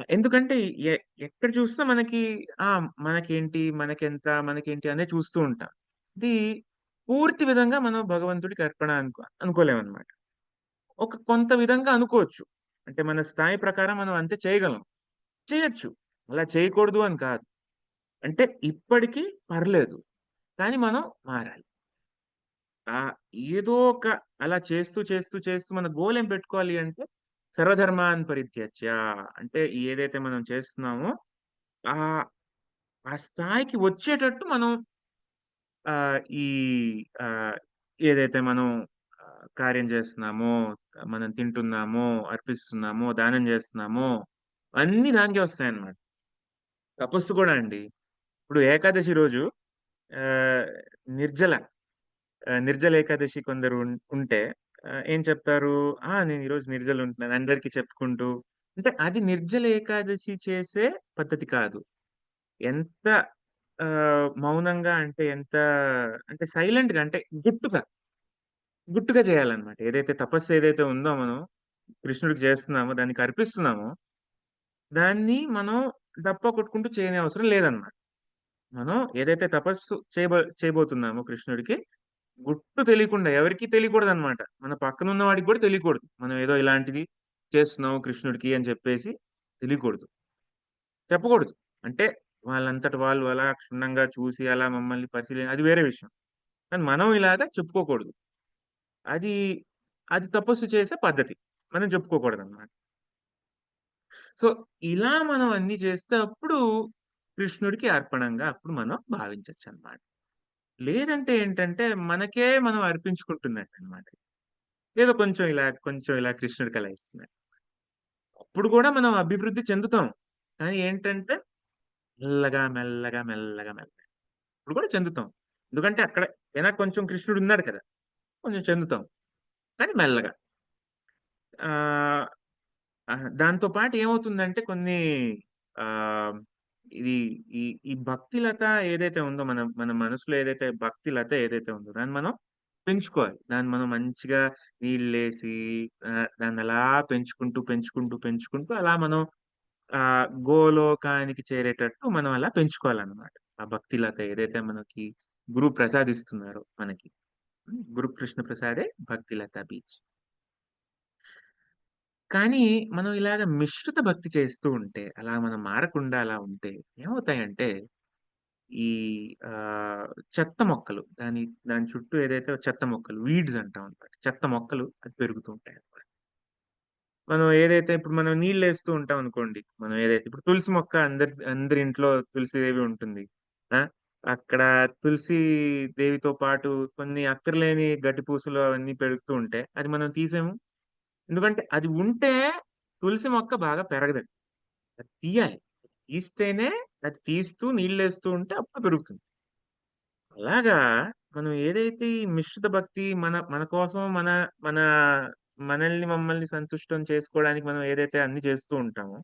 [SPEAKER 2] ఎందుకంటే ఎ ఎక్కడ చూసినా మనకి ఆ! మనకేంటి అనే చూస్తూ ఉంటాం. ఇది పూర్తి విధంగా మనం భగవంతుడికి అర్పణ అనుకోలేమనమాట. ఒక కొంత విధంగా అనుకోవచ్చు. అంటే మన స్థాయి ప్రకారం మనం అంతే చేయగలం. చేయొచ్చు. అలా చేయకూడదు అని కాదు. అంటే ఇప్పటికి పర్లేదు. కానీ మనం మారాలి. ఆహ్, ఏదో ఒక అలా చేస్తూ మన గోల్ ఏం పెట్టుకోవాలి అంటే సర్వధర్మాన్ పరిత్యజ్య అంటే ఏదైతే మనం చేస్తున్నామో ఆహ్, ఆ స్థాయికి వచ్చేటట్టు మనం ఈ ఆహ్, ఏదైతే మనం కార్యం చేస్తున్నామో, మనం తింటున్నామో, అర్పిస్తున్నామో, దానం చేస్తున్నామో అన్నీ దానికే వస్తాయన్నమాట. తపస్సు కూడా అండి. ఇప్పుడు ఏకాదశి రోజు ఆహ్, నిర్జల నిర్జల ఏకాదశి కొందరు ఉంటే ఏం చెప్తారు? నేను ఈరోజు నిర్జల ఉంటున్నాను అందరికి చెప్పుకుంటూ. అంటే అది నిర్జల ఏకాదశి చేసే పద్ధతి కాదు. ఎంత మౌనంగా అంటే ఎంత అంటే సైలెంట్‌గా అంటే గుట్టుగా చేయాలన్నమాట. ఏదైతే తపస్సు ఏదైతే ఉందో మనం కృష్ణుడికి చేస్తున్నామో, దానికి అర్పిస్తున్నామో, దాన్ని మనం డప్పా కొట్టుకుంటూ చేయని అవసరం లేదన్నమాట. మనం ఏదైతే తపస్సు చేయబోతున్నామో కృష్ణుడికి గుట్టు తెలియకుండా ఎవరికీ తెలియకూడదనమాట. మన పక్కనున్న వాడికి గూడా తెలియకూడదు. మనం ఏదో ఇలాంటిది చేస్తున్నాం కృష్ణుడికి అని చెప్పేసి తెలియకూడదు. చెప్పకూడదు. అంటే వాళ్ళంతట వాళ్ళు అలా క్షుణ్ణంగా చూసి అలా మమ్మల్ని అది వేరే విషయం. కానీ మనం ఇలాగ చెప్పుకోకూడదు. అది, అది తపస్సు చేసే పద్ధతి. మనం చెప్పుకోకూడదనమాట. సో, ఇలా మనం అన్నీ చేస్తే అప్పుడు కృష్ణుడికి అర్పణంగా అప్పుడు మనం భావించొచ్చనమాట. లేదంటే ఏంటంటే మనకే మనం అర్పించుకుంటున్నట్టనమాట. ఏదో కొంచెం ఇలా కృష్ణుడికి అలా ఇస్తున్నట్టు. అప్పుడు గూడా మనం అభివృద్ధి చెందుతాం. కానీ ఏంటంటే మెల్లగా ఇప్పుడు కూడా చెందుతాం. ఎందుకంటే అక్కడ కొంచెం కృష్ణుడున్నాడు కదా! కొంచెం చెందుతాం. కానీ మెల్లగా. ఆహ్, దాంతో పాటు ఏమవుతుందంటే కొన్ని ఆహ్ ఇది ఈ ఈ భక్తి లత ఏదైతే ఉందో మన మనసులో ఏదైతే భక్తి లత ఏదైతే ఉందో దాన్ని మనం పెంచుకోవాలి. దాన్ని మనం మంచిగా నీళ్ళేసి దాన్ని అలా పెంచుకుంటూ అలా మనం గోలోకానికి చేరేటట్టు మనం అలా పెంచుకోవాలన్నమాట. ఆ భక్తి లత ఏదైతే మనకి గురువు ప్రసాదిస్తున్నారో మనకి. గురు కృష్ణ ప్రసాదే భక్తి లత బీజ్. కానీ మనం ఇలాగ మిశ్రిత భక్తి చేస్తూ ఉంటే, అలా మనం మారకుండా అలా ఉంటే ఏమవుతాయంటే, ఈ చెత్త మొక్కలు దాని చుట్టూ ఏదైతే చెత్త మొక్కలు వీడ్స్ అంటాం అన్నమాట. చెత్త మొక్కలు అది పెరుగుతూ ఉంటాయన్నమాట. మనం ఏదైతే ఇప్పుడు మనం నీళ్ళేస్తూ ఉంటాం అనుకోండి. మనం ఏదైతే ఇప్పుడు తులసి మొక్క అందరి ఇంట్లో తులసీదేవి ఉంటుంది. ఆ! అక్కడ తులసీ దేవితో పాటు కొన్ని అక్కర్లేని గడ్డి పూసలు అవన్నీ పెరుగుతూ ఉంటే, అది మనం తీసేము. ఎందుకంటే అది ఉంటే తులసి మొక్క బాగా పెరగదండి. అది తీయాలి. తీస్తేనే అది తీస్తూ నీళ్ళేస్తూ ఉంటే అప్పుడు పెరుగుతుంది. అలాగా మనం ఏదైతే ఈ మిశ్రిత భక్తి మన కోసం మన మనల్ని మమ్మల్ని సంతుష్టం చేసుకోవడానికి మనం ఏదైతే అన్ని చేస్తూ ఉంటామో,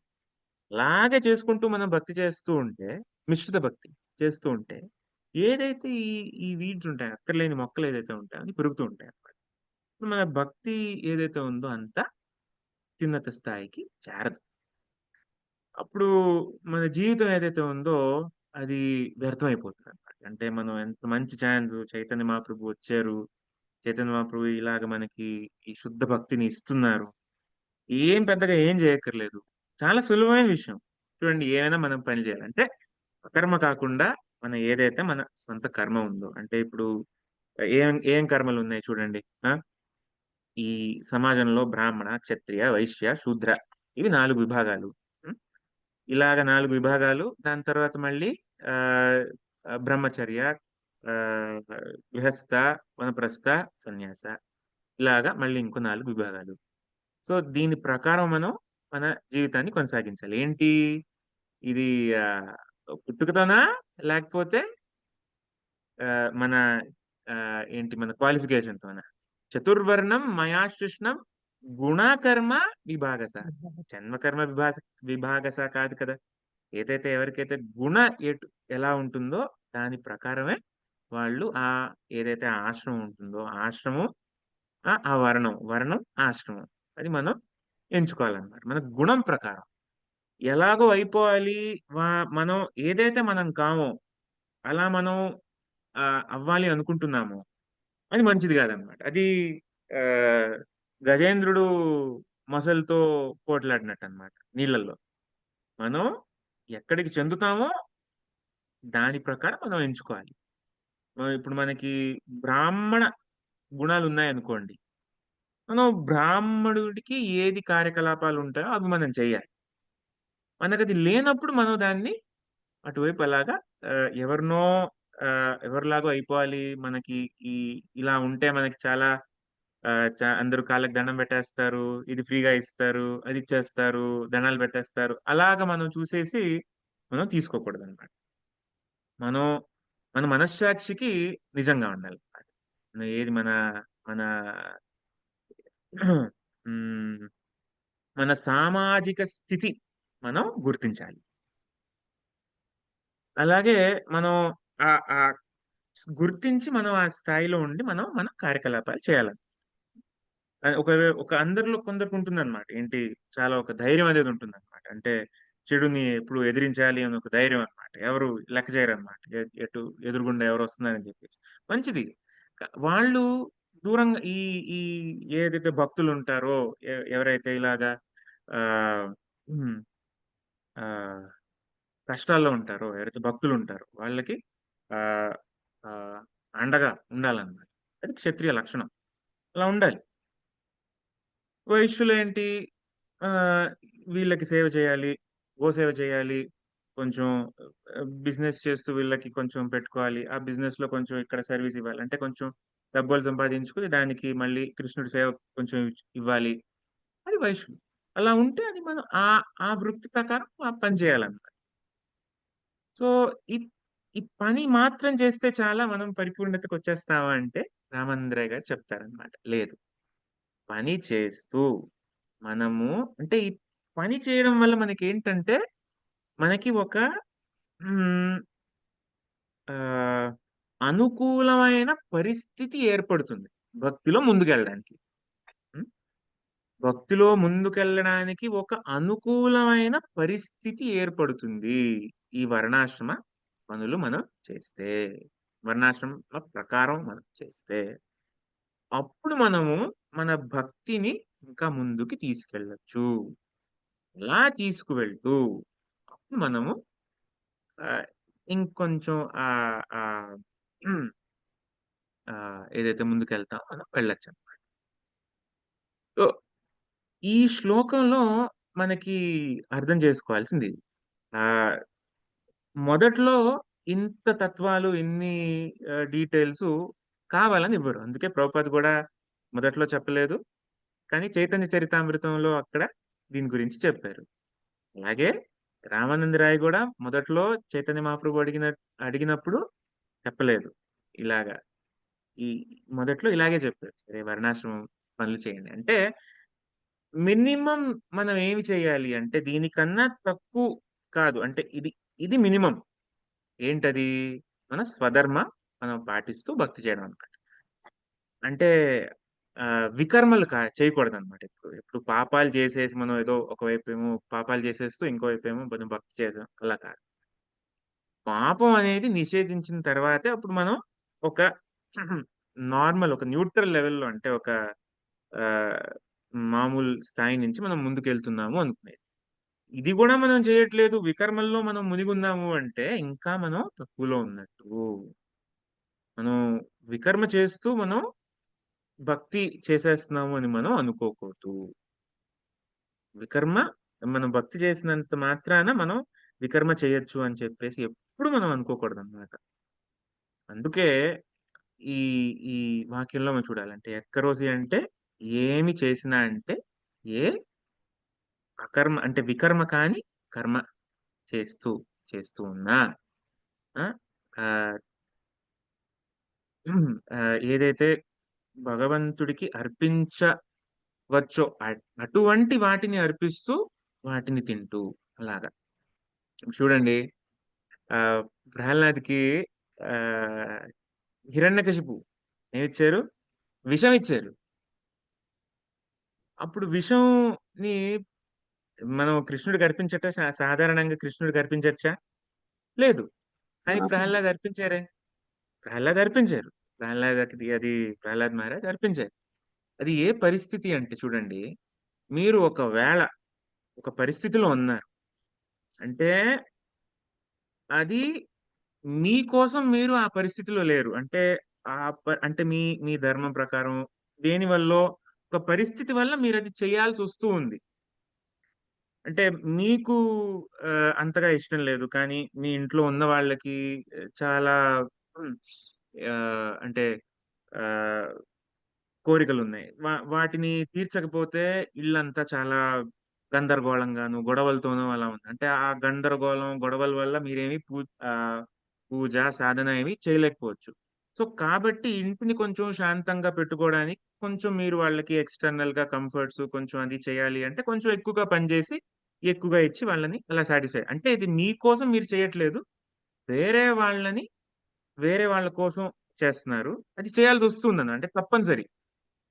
[SPEAKER 2] అలాగే చేసుకుంటూ మనం భక్తి చేస్తూ ఉంటే, మిశ్రిత భక్తి చేస్తూ ఉంటే, ఏదైతే ఈ వీడ్స్ ఉంటాయో, అక్కర్లేని మొక్కలు ఏదైతే ఉంటాయో అవి పెరుగుతూ ఉంటాయన్నమాట. మన భక్తి ఏదైతే ఉందో అంత అత్యున్నత స్థాయికి చేరదు. అప్పుడు మన జీవితం ఏదైతే ఉందో అది వ్యర్థమైపోతుందన్నమాట. అంటే మనం ఎంత మంచి ఛాన్స్ చైతన్య మహాప్రభు వచ్చారు. చైతన్య మహాప్రభు ఇలాగ మనకి ఈ శుద్ధ భక్తిని ఇస్తున్నారు. పెద్దగా ఏం చేయక్కర్లేదు. చాలా సులువైన విషయం. చూడండి ఏమైనా మనం పని చేయాలి. అంటే అకర్మ కాకుండా మన ఏదైతే మన స్వంత కర్మ ఉందో అంటే ఇప్పుడు ఏం ఏం కర్మలున్నాయి చూడండి. ఆ! ఈ సమాజంలో బ్రాహ్మణ, క్షత్రియ, వైశ్య, శూద్ర ఇవి 4 విభాగాలు. హ్మ్. ఇలాగ 4 విభాగాలు. దాని తర్వాత మళ్ళీ ఆహ్, బ్రహ్మచర్య, ఆహ్, గృహస్థ, వానప్రస్థ, సన్యాస ఇలాగ మళ్ళీ ఇంకో 4 విభాగాలు. సో, దీని ప్రకారం మనం మన జీవితాన్ని కొనసాగించాలి. ఏంటి ఇది ఆహ్, పుట్టుకతోనా? లేకపోతే మన మన క్వాలిఫికేషన్‌తోనా? చతుర్వర్ణం మయా సృష్టం గుణకర్మ విభాగశ. జన్మకర్మ విభాగశ కాదు కదా! ఎవరికైతే ఎలా ఉంటుందో దాని ప్రకారమే వాళ్ళు ఏదైతే ఆశ్రమం ఉంటుందో, ఆ ఆశ్రమం ఆ వర్ణం ఆశ్రమం. అది మనం ఎంచుకోవాలన్నమాట. మన గుణం ప్రకారం. ఎలాగో అయిపోవాలి వ మనం ఏదైతే మనం కామో, అలా మనం అవ్వాలి అనుకుంటున్నామో, అది మంచిది కాదన్నమాట. అది ఆహ్, గజేంద్రుడు మొసలితో పోట్లాడినట్టన్నమాట నీళ్ళల్లో. మనం ఎక్కడికి చెందుతామో దాని ప్రకారం మనం ఎంచుకోవాలి. ఇప్పుడు మనకి బ్రాహ్మణ గుణాలున్నాయనుకోండి. మనం బ్రాహ్మణుడికి ఏది కార్యకలాపాలుంటాయో అవి మనం చెయ్యాలి. మనకది లేనప్పుడు మనం దాన్ని అటువైపు అలాగా ఎవరినో ఎవరిలాగో అయిపోవాలి. మనకి ఈ ఇలా ఉంటే మనకి చాలా అందరూ కాళ్ళకి దండం పెట్టేస్తారు. ఇది ఫ్రీగా ఇస్తారు. అది ఇచ్చేస్తారు. దండాలు పెట్టేస్తారు. అలాగా మనం చూసేసి మనం తీసుకోకూడదనమాట. మనం మన మనస్సాక్షికి నిజంగా ఉండాలి. ఏది మన హ్మ్. మన సామాజిక స్థితి మనం గుర్తించాలి. అలాగే మనం ఆహ్, ఆహ్, గుర్తించి మనం ఆ స్థాయిలో ఉండి మన కార్యకలాపాలు చేయాలి. ఒక ఒక అందరిలో కొందరికుంటుందనమాట. చాలా ఒక ధైర్యం అనేది ఉంటుందనమాట. అంటే చెడుని ఎప్పుడు ఎదిరించాలి అని ఒక ధైర్యం అన్నమాట. ఎవరు లెక్క చేయరన్నమాట. ఎదురుగుండా ఎవరొస్తున్నారని చెప్పేసి. మంచిది. వాళ్ళు దూరంగా ఈ ఈ ఏదైతే భక్తులుంటారో ఎవరైతే ఇలాగా ఆహ్, హ్మ్. ఆహ్, కష్టాల్లో ఉంటారో, ఎవరైతే భక్తులుంటారో వాళ్ళకి ఆహ్, ఆహ్, అండగా ఉండాలన్నమాట. అది క్షత్రియ లక్షణం. అలా ఉండాలి. వైశ్యులేంటి ఆహ్, వీళ్ళకి సేవ చేయాలి. గోసేవ చేయాలి. కొంచెం బిజినెస్ చేస్తూ వీళ్ళకి కొంచెం పెట్టుకోవాలి. ఆ బిజినెస్‌లో కొంచెం ఇక్కడ సర్వీస్ ఇవ్వాలి. అంటే కొంచెం డబ్బులు సంపాదించుకొని దానికి మళ్ళీ కృష్ణుడి సేవ కొంచెం ఇవ్వాలి. అది వైశ్యులు. అలా ఉంటే అది మనం ఆ వృత్తి ప్రకారం ఆ పని చేయాలన్నమాట. సో, ఈ ఈ పని మాత్రం చేస్తే చాలా మనం పరిపూర్ణతకొచ్చేస్తామా అంటే రామానందరాయ గారు చెప్తారన్నమాట. లేదు. పని చేస్తూ మనము అంటే ఈ పని చేయడం వల్ల మనకేంటంటే, మనకి ఒక హ్మ్. అనుకూలమైన పరిస్థితి ఏర్పడుతుంది భక్తిలో ముందుకెళ్ళడానికి. హ్మ్. భక్తిలో ముందుకెళ్ళడానికి ఒక అనుకూలమైన పరిస్థితి ఏర్పడుతుంది. ఈ వర్ణాశ్రమ పనులు మనం చేస్తే. వర్ణాశ్రమ ప్రకారం మనం చేస్తే. అప్పుడు మనము మన భక్తిని ఇంకా ముందుకి తీసుకెళ్ళొచ్చు. అలా తీసుకువెళ్తూ అప్పుడు మనము ఆహ్, ఇంకొంచెం ఆహ్, ఆహ్, హ్మ్. ఏదైతే ముందుకెళ్తామో మనం వెళ్ళొచ్చనమాట. సో, ఈ శ్లోకంలో మనకి అర్థం చేసుకోవాల్సింది ఇది. ఆహ్, మొదట్లో ఇంత తత్వాలు, ఇన్ని డీటెయిల్సు కావాలని ఇవ్వరు. అందుకే ప్రభుపాద గూడా మొదట్లో చెప్పలేదు. కానీ చైతన్య చరితామృతంలో అక్కడ దీని గురించి చెప్పారు. అలాగే రామానంద రాయ్ గూడా మొదట్లో చైతన్య మహాప్రభు అడిగినప్పుడు చెప్పలేదు. ఇలాగా ఈ మొదట్లో ఇలాగే చెప్పారు. సరే వర్ణాశ్రమం పనులు చేయండి. అంటే మినిమమ్ మనం ఏమి చేయాలి అంటే దీనికన్నా తక్కువ కాదు. అంటే ఇది మినిమమ్. ఏంటది? మన స్వధర్మ మనం పాటిస్తూ భక్తి చేయడం అన్నమాట. అంటే వికర్మలు చేయకూడదన్నమాట ఎప్పుడు. ఎప్పుడు పాపాలు చేసేసి మనం ఏదో ఒకవైపేమో పాపాలు చేసేస్తూ ఇంకోవైపేమో మనం భక్తి చేసాం అలా కాదు. పాపం అనేది నిషేధించిన తర్వాతే అప్పుడు మనం ఒక నార్మల్ ఒక న్యూట్రల్ లెవెల్‌లో అంటే ఒక ఆహ్, మామూలు స్థాయి నుంచి మనం ముందుకెళ్తున్నాము అనుకునేది. ఇది గూడా మనం చేయట్లేదు. వికర్మల్లో మనం మునిగున్నాము అంటే ఇంకా మనం తక్కువలో ఉన్నట్టు. మనం వికర్మ చేస్తూ మనం భక్తి చేసేస్తున్నాము అని మనం అనుకోకూడదు. వికర్మ మనం భక్తి చేసినంత మాత్రాన మనం వికర్మ చేయొచ్చు అని చెప్పేసి ఎప్పుడు మనం అనుకోకూడదన్నమాట. అందుకే ఈ ఈ వాక్యంలో మనం చూడాలంటే ఎక్కరోసి అంటే ఏమి చేసినా అంటే ఏ అకర్మ అంటే వికర్మ కాని కర్మ చేస్తూ చేస్తూ ఉన్నా ఆ! ఆహ్, ఏదైతే భగవంతుడికి అర్పించవచ్చో అటువంటి వాటిని అర్పిస్తూ వాటిని తింటూ అలాగా. చూడండి ఆహ్, ప్రహ్లాద్‌కి ఆహ్, హిరణ్యకశిపు ఏమిచ్చారు? విషం ఇచ్చారు. అప్పుడు విషంని మనం కృష్ణుడికి అర్పించట సాధారణంగా కృష్ణుడికి అర్పించొచ్చా? లేదు. కానీ
[SPEAKER 1] పాపం.
[SPEAKER 2] ప్రహ్లాద్ అర్పించారే! ప్రహ్లాద్ అర్పించారు. అది ప్రహ్లాద్ మహారాజ్ అర్పించారు. అది ఏ పరిస్థితి అంటే చూడండి, మీరు ఒకవేళ ఒక పరిస్థితిలో ఉన్నారు. అంటే అది మీకోసం మీరు ఆ పరిస్థితిలో లేరు. అంటే అంటే మీ మీ ధర్మం ప్రకారం దేని వల్లో ఒక పరిస్థితి వల్ల మీరది చేయాల్సొస్తూ ఉంది. అంటే మీకు అంతగా ఇష్టం లేదు. కానీ మీ ఇంట్లో ఉన్న వాళ్ళకి చాలా హ్మ్. అంటే ఆహ్, కోరికలున్నాయి. వాటిని తీర్చకపోతే ఇల్లంతా చాలా గందరగోళంగాను, గొడవలతోనూ అలా ఉంది. అంటే ఆ గందరగోళం, గొడవల వల్ల మీరేమి పూజ, సాధన ఏమి చేయలేకపోవచ్చు. సో, కాబట్టి ఇంటిని కొంచెం శాంతంగా పెట్టుకోవడానికి కొంచెం మీరు వాళ్ళకి ఎక్స్‌టర్నల్‌గా కంఫర్ట్స్ కొంచెం అది చేయాలి అంటే కొంచెం ఎక్కువగా పని జేసి, ఎక్కువగా ఇచ్చి వాళ్ళని అలా సాటిస్ఫై అంటే ఇది మీకోసం మీరు చేయట్లేదు. వేరే వాళ్ళని వేరే వాళ్ళ కోసం చేస్తున్నారు. అది చేయాల్సొస్తుందన్న అంటే తప్పనిసరి.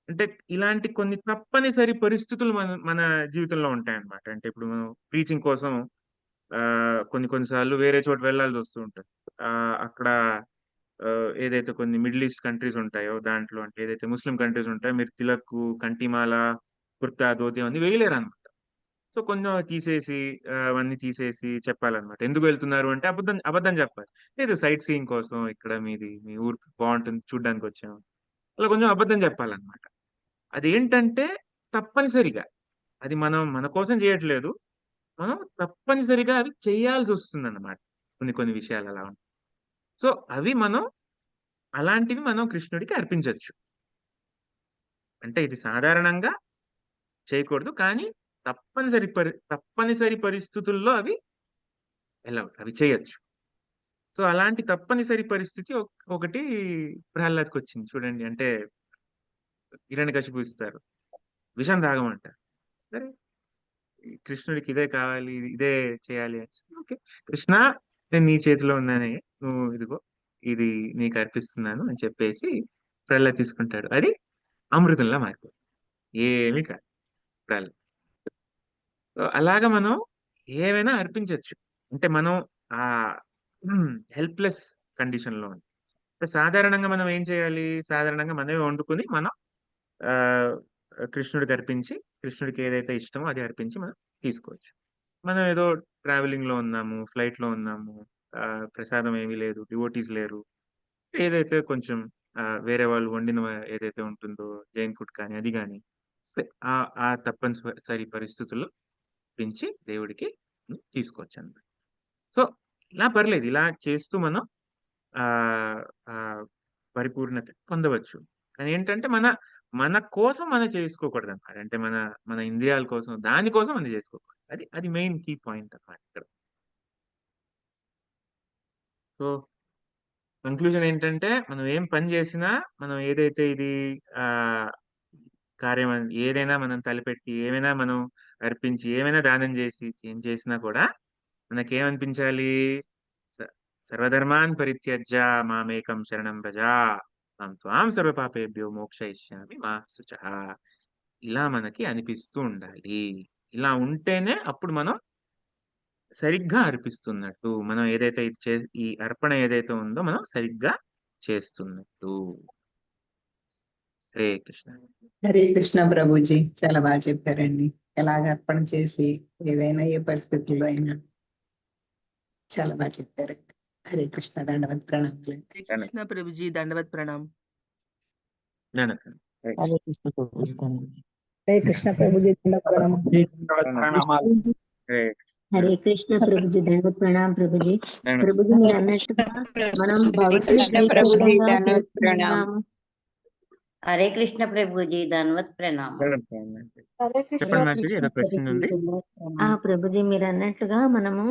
[SPEAKER 2] అంటే ఇలాంటి కొన్ని తప్పనిసరి పరిస్థితులు మన మన జీవితంలో ఉంటాయన్నమాట. అంటే ఇప్పుడు మనం టీచింగ్ కోసం కొన్ని కొన్ని సార్లు వేరే చోట వెళ్ళాల్సొస్తూ ఉంటది. అక్కడ ఏదైతే కొన్ని మిడిల్ ఈస్ట్ కంట్రీస్ ఉంటాయో దాంట్లో అంటే ఏదైతే ముస్లిం కంట్రీస్ ఉంటాయో మీరు తిలక్కు, కంఠిమాల, కుర్తా, ధోతి అవన్నీ వేయలేరన్నమాట. సో, కొంచెం తీసేసి అవన్నీ తీసేసి చెప్పాలన్నమాట. ఎందుకు వెళ్తున్నారు అంటే అబద్ధం అబద్ధం చెప్పాలి. లేదు సైట్ సీయింగ్ కోసం ఇక్కడ మీ ఊరు బావుంటుంది చూడ్డానికొచ్చాం. అలా కొంచెం అబద్ధం చెప్పాలన్నమాట. అదేంటంటే తప్పనిసరిగా. అది మనం మన కోసం చేయట్లేదు. మనం తప్పనిసరిగా అవి చేయాల్సొస్తుందన్నమాట. కొన్ని కొన్ని విషయాలు అలా ఉంటాయి. సో, అవి మనం అలాంటివి మనం కృష్ణుడికి అర్పించొచ్చు. అంటే ఇది సాధారణంగా చేయకూడదు. కానీ తప్పనిసరి పరిస్థితుల్లో అవి అవి చేయొచ్చు. సో, అలాంటి తప్పనిసరి పరిస్థితి ఒకటి ప్రహ్లాద్‌కొచ్చింది చూడండి. అంటే హిరణ్యకశిపు ఇస్తారు. విషం తాగమంటారు. సరే కృష్ణుడికి ఇదే కావాలి, ఇదే చేయాలి అనేసి ఓకే. కృష్ణ నేను నీ చేతిలో ఉన్నానే, నువ్వు ఇదిగో ఇది నీకు అర్పిస్తున్నాను అని చెప్పేసి ప్రహ్లాద్ తీసుకుంటాడు. అది అమృతంలా మారిపోతుంది. ఏమీ కాదు ప్రహ్లాద్. సో అలాగా మనం ఏమైనా అర్పించవచ్చు. అంటే మనం ఆ హెల్ప్లెస్ కండిషన్ లో ఉన్నాం. సాధారణంగా మనం ఏం చేయాలి? సాధారణంగా మనమే వండుకుని మనం ఆ కృష్ణుడికి అర్పించి, కృష్ణుడికి ఏదైతే ఇష్టమో అది అర్పించి మనం తీసుకోవచ్చు. మనం ఏదో ట్రావెలింగ్ లో ఉన్నాము, ఫ్లైట్ లో ఉన్నాము, ప్రసాదం ఏమీ లేదు, డివోటీస్ లేరు, ఏదైతే కొంచెం వేరే వాళ్ళు వండిన ఏదైతే ఉంటుందో జైన్ ఫుడ్ కానీ అది కానీ ఆ ఆ తప్పనిసరి పరిస్థితుల్లో పెంచి దేవుడికి తీసుకోవచ్చు అన్నమాట. సో ఇలా పర్లేదు, ఇలా చేస్తూ మనం ఆ ఆ పరిపూర్ణత పొందవచ్చు. కానీ ఏంటంటే మన మన కోసం మనం చేసుకోకూడదు అన్నమాట. అంటే మన మన ఇంద్రియాల కోసం, దానికోసం మనం చేసుకోకూడదు. అది అది మెయిన్ కీ పాయింట్ అన్నమాట ఇక్కడ. సో కంక్లూజన్ ఏంటంటే మనం ఏం పని చేసినా, మనం ఏదైతే ఇది ఆ కార్యం ఏదైనా మనం తలపెట్టి, ఏమైనా మనం అర్పించి, ఏమైనా దానం చేసి ఏం చేసినా కూడా మనకేమనిపించాలి? స- సర్వధర్మాన్ పరిత్యజ్య మామేకం శరణం వ్రజ అహం త్వాం సర్వపాపేభ్యో మోక్షయిష్యామి మా శుచః. ఇలా మనకి అనిపిస్తూ ఉండాలి. ఇలా ఉంటేనే అప్పుడు మనం సరిగ్గా అర్పిస్తున్నట్టు. మనం ఏదైతే ఈ అర్పణ ఏదైతే ఉందో మనం సరిగ్గా చేస్తున్నట్టు. హరే కృష్ణ.
[SPEAKER 4] హరే కృష్ణ ప్రభుజీ, చాలా బాగా చెప్పారండి. ఎలాగ అర్పణ చేసి ఏదైనా ఏ పరిస్థితుల్లో అయినా చాలా బాగా చెప్పారండి. హరే కృష్ణ, దండవత్ ప్రణామాలు.
[SPEAKER 5] हरे कृष्णा प्रभु जी, दंडवत प्रणाम।
[SPEAKER 2] ధన్యవాదాలు. హరే కృష్ణ.
[SPEAKER 6] హరే కృష్ణ ప్రభుజీ ధన్యవాదాలు.
[SPEAKER 3] హరే కృష్ణ ప్రభుజీ ప్రణామం.
[SPEAKER 6] ప్రణామాలు.
[SPEAKER 2] హరే
[SPEAKER 1] హరే కృష్ణ ప్రభుజీ, దండవత్ ప్రణాం ప్రభుజీ.
[SPEAKER 2] ధన్యవాదాలు.
[SPEAKER 1] ప్రభుజీ మీరు అన్నట్టుగా మనం భగవంతుని
[SPEAKER 7] కృష్ణ ప్రభుజీ,
[SPEAKER 1] ప్రీతికరంగా
[SPEAKER 7] దండవత్ ప్రణాం.
[SPEAKER 1] చేస్తున్నాము.
[SPEAKER 7] హరే కృష్ణ ప్రభుజీ, ధన్వత్ ప్రణామం.
[SPEAKER 2] చెప్పండి మాతాజీ, ఏదో ప్రశ్న ఉంది.
[SPEAKER 1] ప్రభుజీ మీరు అన్నట్లుగా మనము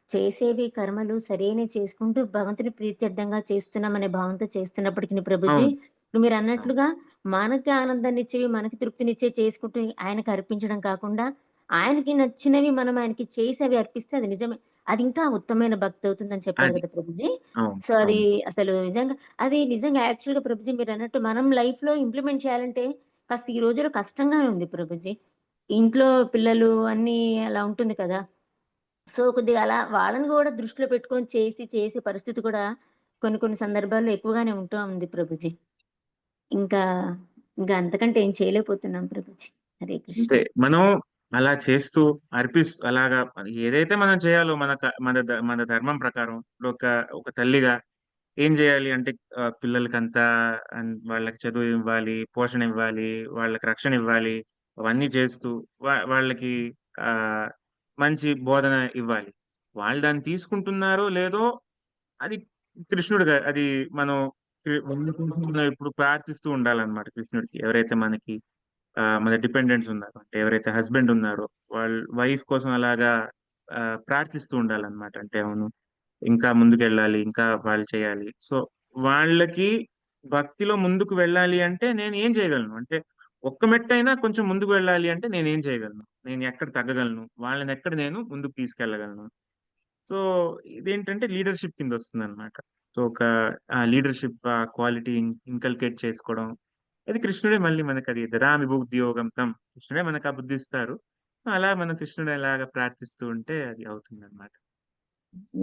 [SPEAKER 1] చేసేవి కర్మలు సరైన చేసుకుంటూ భగవంతుని ప్రీత్యర్థంగా చేస్తున్నామనే భావంతో చేస్తున్నప్పటికీ ప్రభుజీ,
[SPEAKER 2] అవును.
[SPEAKER 1] ఇప్పుడు మీరు అన్నట్లుగా మనకి ఆనందాన్ని ఇచ్చేవి, మనకి తృప్తినిచ్చే చేసుకుంటూ ఆయనకి అర్పించడం కాకుండా, ఆయనకి నచ్చినవి మనం ఆయనకి చేసి అవి అర్పిస్తే అది నిజమే, అది ఇంకా ఉత్తమమైన భక్తి అవుతుందని చెప్పారు
[SPEAKER 2] అది.
[SPEAKER 1] కదా ప్రభుజీ.
[SPEAKER 2] అవును,
[SPEAKER 1] సో అది
[SPEAKER 2] అవును.
[SPEAKER 1] అసలు నిజంగా అది నిజంగా యాక్చువల్గా ప్రభుజీ మీరు అన్నట్టు మనం లైఫ్ లో ఇంప్లిమెంట్ చేయాలంటే కాస్త ఈ రోజుల్లో కష్టంగానే ఉంది ప్రభుజీ. ఇంట్లో పిల్లలు అన్ని అలా ఉంటుంది కదా. సో కొద్దిగా అలా వాళ్ళని కూడా దృష్టిలో పెట్టుకొని చేసే పరిస్థితి కూడా కొన్ని కొన్ని సందర్భాల్లో ఎక్కువగానే ఉంటూ ఉంది ప్రభుజీ. ఇంకా ఇంకా అంతకంటే ఏం చేయలేకపోతున్నాం ప్రభుజీ. హరే కృష్ణ.
[SPEAKER 2] అంతే, మనం అలా చేస్తూ అలాగా ఏదైతే మనం చేయాలో మన ధర్మం ప్రకారం ఇప్పుడు ఒక ఒక తల్లిగా ఏం చేయాలి అంటే పిల్లలకంతా వాళ్ళకి చదువు ఇవ్వాలి, పోషణ ఇవ్వాలి, వాళ్ళకి రక్షణ ఇవ్వాలి, అవన్నీ చేస్తూ వాళ్ళకి ఆ మంచి బోధన ఇవ్వాలి. వాళ్ళు దాన్ని తీసుకుంటున్నారో లేదో అది కృష్ణుడిగా అది మనం మనం ఇప్పుడు ప్రార్థిస్తూ ఉండాలన్నమాట కృష్ణుడికి. ఎవరైతే మనకి మన డిపెండెంట్స్ ఉన్నారు, అంటే ఎవరైతే హస్బెండ్ ఉన్నారో వాళ్ళ వైఫ్ కోసం అలాగా ప్రార్థిస్తూ ఉండాలన్నమాట. అంటే అవును, ఇంకా ముందుకు వెళ్ళాలి, ఇంకా వాళ్ళు చేయాలి. సో వాళ్ళకి భక్తిలో ముందుకు వెళ్ళాలి అంటే నేను ఏం చేయగలను? అంటే ఒక్క మెట్టైనా కొంచెం ముందుకు వెళ్ళాలి అంటే నేను ఏం చేయగలను? నేను ఎక్కడ తగ్గగలను? వాళ్ళని ఎక్కడ నేను ముందుకు తీసుకెళ్ళగలను? సో ఇదేంటంటే లీడర్షిప్ కింద వస్తుంది అనమాట. సో ఒక లీడర్షిప్ క్వాలిటీ ఇన్కల్కేట్ చేసుకోవడం, అది కృష్ణుడే మళ్ళీ మనకి అది దదామి బుద్ధి యోగం తం, కృష్ణుడే మనకు ఆ బుద్ధి ఇస్తారు. అలా మనం కృష్ణుడు ఎలాగా ప్రార్థిస్తూ ఉంటే అది అవుతుంది అనమాట.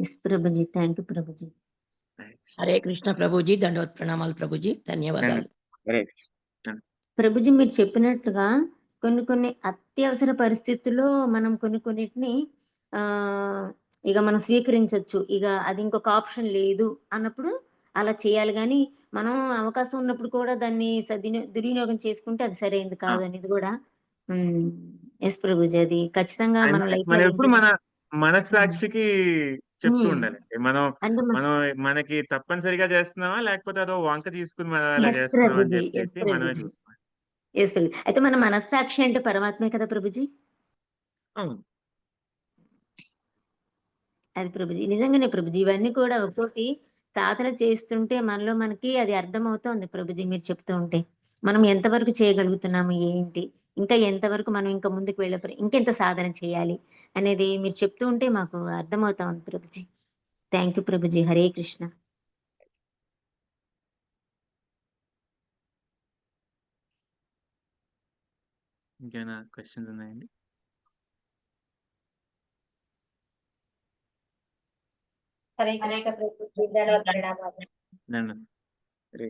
[SPEAKER 1] Yes Prabhuji, thank you Prabhuji.
[SPEAKER 6] Hare Krishna Prabhuji, దండవత్ ప్రణామాలు ప్రభుజీ, ధన్యవాదాలు.
[SPEAKER 1] ప్రభుజీ మీరు చెప్పినట్లుగా కొన్ని కొన్ని అత్యవసర పరిస్థితుల్లో మనం కొన్నిటిని ఆ ఇక మనం స్వీకరించవచ్చు, ఇక అది ఇంకొక ఆప్షన్ లేదు అన్నప్పుడు అలా చేయాలి. కానీ మనం అవకాశం ఉన్నప్పుడు కూడా దాన్ని దుర్వినియోగం చేసుకుంటే అది సరైనది కాదు అనేది కూడా ఎస్ ప్రభుజీ, అది ఖచ్చితంగా మన లైఫ్
[SPEAKER 2] మనం
[SPEAKER 1] లో
[SPEAKER 2] ఎప్పుడు మన మనస్సాక్షికి చెప్తూ ఉండాలండి. మనం
[SPEAKER 1] అంటే
[SPEAKER 2] మనం మనకి తప్పనిసరిగా చేస్తున్నామా, లేకపోతే అదో వంక తీసుకుని మనం అలా
[SPEAKER 1] ఎస్
[SPEAKER 2] చేస్తున్నామా అని
[SPEAKER 1] ప్రభుజీ, ఎస్
[SPEAKER 2] చెప్పేసి మనమే
[SPEAKER 1] ప్రభుజీ,
[SPEAKER 2] చూసుకోవాలి.
[SPEAKER 1] ఎస్ ప్రభుజీ. అయితే మన మనస్సాక్షి అంటే పరమాత్మే కదా ప్రభుజీ.
[SPEAKER 2] అవును.
[SPEAKER 1] అది ప్రభుజీ, నిజంగానే ప్రభుజీ, ఇవన్నీ కూడా ఒక్కొక్కటి సాధన చేస్తుంటే మనలో మనకి అది అర్థమవుతోంది ప్రభుజీ. మీరు చెప్తూ ఉంటే మనం ఎంతవరకు చేయగలుగుతున్నాము, ఏంటి, ఇంకా ఎంతవరకు మనం ఇంకా ముందుకు ఇంకెంత సాధన చేయాలి అనేది మీరు చెప్తూ ఉంటే మాకు అర్థమవుతా ఉంది ప్రభుజీ. Thank you Prabhuji. హరే కృష్ణ.
[SPEAKER 2] ఇంకేమైనా క్వశ్చన్స్ ఉన్నాయండి?
[SPEAKER 8] హరే కృష్ణ ప్రభుజీ దండవత్ ప్రణామాలు.
[SPEAKER 2] నన్ను రే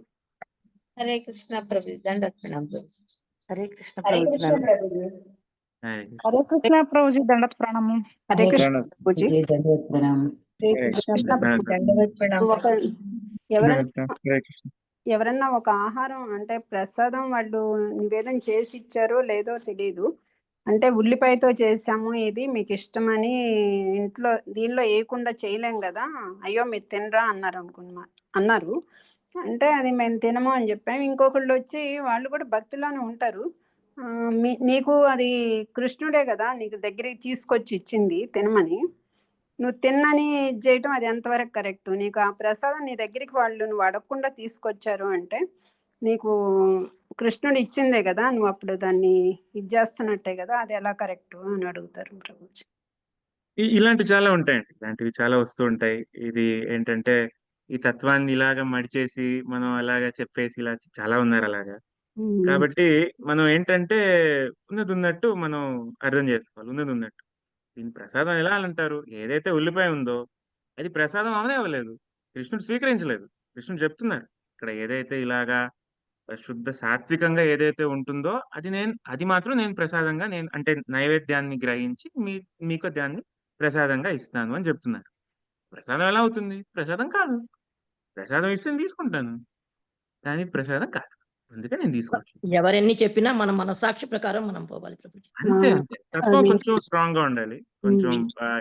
[SPEAKER 8] హరే కృష్ణ ప్రభుజీ దండవత్ ప్రణామాలు.
[SPEAKER 9] హరే కృష్ణ
[SPEAKER 8] హరే
[SPEAKER 9] ప్రభుజీ
[SPEAKER 8] కృష్ణ ప్రభుజీ.
[SPEAKER 2] హరే కృష్ణ.
[SPEAKER 10] హరే కృష్ణ ప్రభుజీ దండత్ ప్రణామం.
[SPEAKER 3] హరే కృష్ణ
[SPEAKER 2] ప్రణవ్.
[SPEAKER 3] ప్రభుజీ.
[SPEAKER 4] దండవత్ ప్రణామం.
[SPEAKER 3] హరే
[SPEAKER 2] హరే
[SPEAKER 3] కృష్ణ
[SPEAKER 2] కృష్ణ.
[SPEAKER 3] ప్రభుజీ.
[SPEAKER 2] ప్రణవ్.
[SPEAKER 8] దండవత్ ప్రణామాలు.
[SPEAKER 11] ఒక ఎవరైనా
[SPEAKER 2] హరే కృష్ణ.
[SPEAKER 11] ఎవరన్నా ఒక ఆహారం అంటే ప్రసాదం వాళ్ళు నివేదన చేసి ఇచ్చారో లేదో తెలియదు, అంటే ఉల్లిపాయతో చేసాము ఇది మీకు ఇష్టమని ఇంట్లో దీనిలో వేయకుండా చేయలేం కదా, అయ్యో మీరు తినరా అన్నారు. అంటే అది మేము తినము అని చెప్పాము. ఇంకొకళ్ళు వచ్చి వాళ్ళు కూడా భక్తిలోనే ఉంటారు, నీకు అది కృష్ణుడే కదా నీకు దగ్గరికి తీసుకొచ్చి ఇచ్చింది తినమని, నువ్వు తిన్నని చేయటం అది ఎంతవరకు కరెక్ట్? నీకు ఆ ప్రసాదం నీ దగ్గరికి వాళ్ళు నువ్వు అడగకుండా తీసుకొచ్చారు అంటే నీకు కృష్ణుడు ఇచ్చిందే కదా, నువ్వు అప్పుడు దాన్ని ఇది చేస్తున్నట్టే కదా, అది ఎలా కరెక్ట్ అని అడుగుతారు ప్రభుజీ.
[SPEAKER 2] ఇలాంటివి చాలా ఉంటాయండి. ఇలాంటివి చాలా వస్తూ ఉంటాయి. ఇది ఏంటంటే ఈ తత్వాన్ని ఇలాగా మడిచేసి మనం అలాగా చెప్పేసి ఇలా చాలా ఉన్నారు అలాగా. కాబట్టి మనం ఏంటంటే ఉన్నది ఉన్నట్టు మనం అర్థం చేసుకోవాలి. ఉన్నది ఉన్నట్టు దీని ప్రసాదం ఎలా అంటారు? ఏదైతే ఉల్లిపాయ ఉందో అది ప్రసాదం అవనే అవ్వలేదు, కృష్ణుడు స్వీకరించలేదు. కృష్ణుడు చెప్తున్నారు ఇక్కడ ఏదైతే ఇలాగా శుద్ధ సాత్వికంగా ఏదైతే ఉంటుందో అది మాత్రం నేను ప్రసాదంగా నేను అంటే నైవేద్యాన్ని గ్రహించి మీకు దాన్ని ప్రసాదంగా ఇస్తాను అని చెప్తున్నారు. ప్రసాదం ఎలా అవుతుంది? ప్రసాదం కాదు. ప్రసాదం ఇస్తే నేను తీసుకుంటాను, కానీ ప్రసాదం కాదు, అందుకే నేను తీసుకోవట్లేదు.
[SPEAKER 6] ఎవరెన్ని చెప్పినా మన మనస్సాక్షి ప్రకారం మనం పోవాలి ప్రభుజీ.
[SPEAKER 2] అంతే అంతే. తత్వం కొంచెం స్ట్రాంగ్ గా ఉండాలి. కొంచెం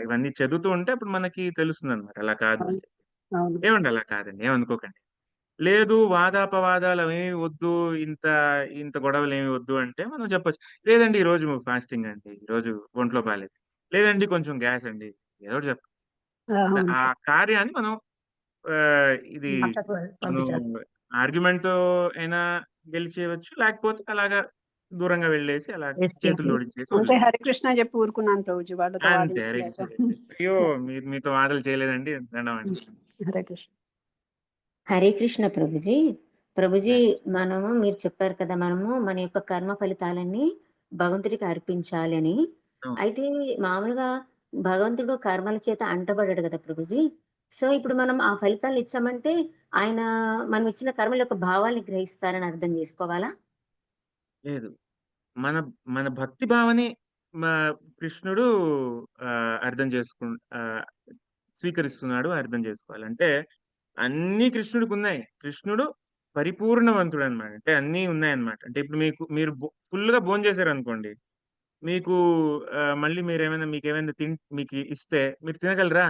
[SPEAKER 2] ఇవన్నీ చదువుతూ ఉంటే అప్పుడు మనకి తెలుస్తుంది అనమాట. అలా కాదు అని చెప్పి. ఏమండి అలా కాదండి, ఏమనుకోకండి. లేదు వాదాపవాదాలు అవేమి వద్దు, ఇంత ఇంత గొడవలు ఏమి వద్దు అంటే మనం చెప్పొచ్చు, లేదండి ఈ రోజు ఫాస్టింగ్ అండి, ఈ రోజు ఒంట్లో బాగాలేదు, లేదండి కొంచెం గ్యాస్ అండి, ఏదో ఒకటి చెప్ప ఆ కార్యాన్ని మనం ఇది మనం ఆర్గ్యుమెంట్ తో అయినా గెలిచేయవచ్చు, లేకపోతే అలాగా దూరంగా వెళ్ళేసి అలా చేతులు జోడించేసి
[SPEAKER 11] అంటే హరికృష్ణ చెప్పి ఊరుకున్నాను ప్రభుజీ, వాళ్ళతో
[SPEAKER 2] అంతే. హరే కృష్ణ. అయ్యో మీతో వాదలు చేయలేదండి, దండవండి.
[SPEAKER 11] హరే కృష్ణ.
[SPEAKER 1] హరే కృష్ణ ప్రభుజీ. ప్రభుజీ మనము మీరు చెప్పారు కదా, మనము మన యొక్క కర్మ ఫలితాలన్నీ భగవంతుడికి అర్పించాలి అని. అయితే మామూలుగా భగవంతుడు కర్మల చేత అంటబడ్డాడు కదా ప్రభుజీ. సో ఇప్పుడు మనం ఆ ఫలితాలు ఇచ్చామంటే ఆయన మనం ఇచ్చిన కర్మల యొక్క భావాల్ని గ్రహిస్తారని అర్థం చేసుకోవాలా?
[SPEAKER 2] లేదు, మన మన భక్తి భావని కృష్ణుడు అర్థం స్వీకరిస్తున్నాడు, అర్థం చేసుకోవాలి. అంటే అన్ని కృష్ణుడికి ఉన్నాయి. కృష్ణుడు పరిపూర్ణవంతుడు అనమాట. అంటే అన్ని ఉన్నాయన్నమాట. అంటే ఇప్పుడు మీరు ఫుల్ గా భోజనం చేశారు అనుకోండి, మీకు మళ్ళీ మీకేమైనా మీకు ఇస్తే మీరు తినగలరా?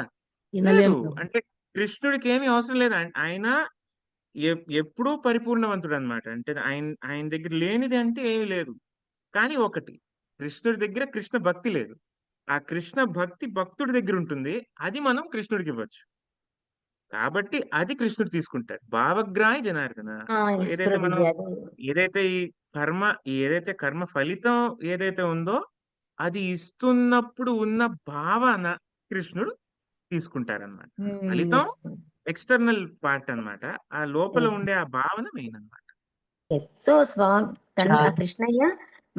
[SPEAKER 2] లేదు. అంటే కృష్ణుడికి ఏమీ అవసరం లేదు. ఆయన ఎప్పుడూ పరిపూర్ణవంతుడు అనమాట. అంటే ఆయన దగ్గర లేనిది అంటే ఏమీ లేదు. కానీ ఒకటి, కృష్ణుడి దగ్గర కృష్ణ భక్తి లేదు. ఆ కృష్ణ భక్తి భక్తుడి దగ్గర ఉంటుంది, అది మనం కృష్ణుడికి ఇవ్వచ్చు. కాబట్టి అది కృష్ణుడు తీసుకుంటాడు. భావగ్రాహి జనార్దన. ఏదైతే మనం ఏదైతే కర్మ ఫలితం ఏదైతే ఉందో అది ఇస్తున్నప్పుడు ఉన్న భావన కృష్ణుడు తీసుకుంటారనమాట. ఫలితం ఎక్స్టర్నల్ పార్ట్ అన్నమాట. ఆ లోపల ఉండే ఆ భావన మెయిన్ అన్నమాట.
[SPEAKER 1] సో కృష్ణయ్య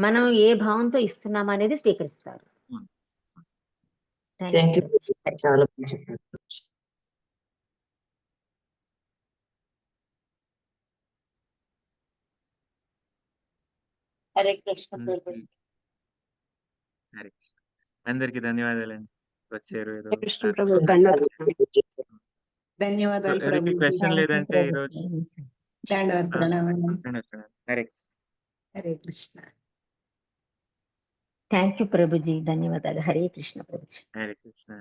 [SPEAKER 1] మనం ఏ భావంతో ఇస్తున్నాం అనేది స్వీకరిస్తారు.
[SPEAKER 4] చాలా బాగా చెప్పారు.
[SPEAKER 8] హరే కృష్ణ
[SPEAKER 2] హరే కృష్ణ. అందరికీ ధన్యవాదాలండి, వచ్చారు. ఏదో
[SPEAKER 4] ధన్యవాదాలు.
[SPEAKER 2] ఎవరికి క్వశ్చన్ లేదంటే ఈరోజు హరే
[SPEAKER 4] హరే కృష్ణ.
[SPEAKER 1] థ్యాంక్ యూ ప్రభుజీ, ధన్యవాదాలు. హరే కృష్ణ ప్రభుజీ.
[SPEAKER 2] హరే కృష్ణ.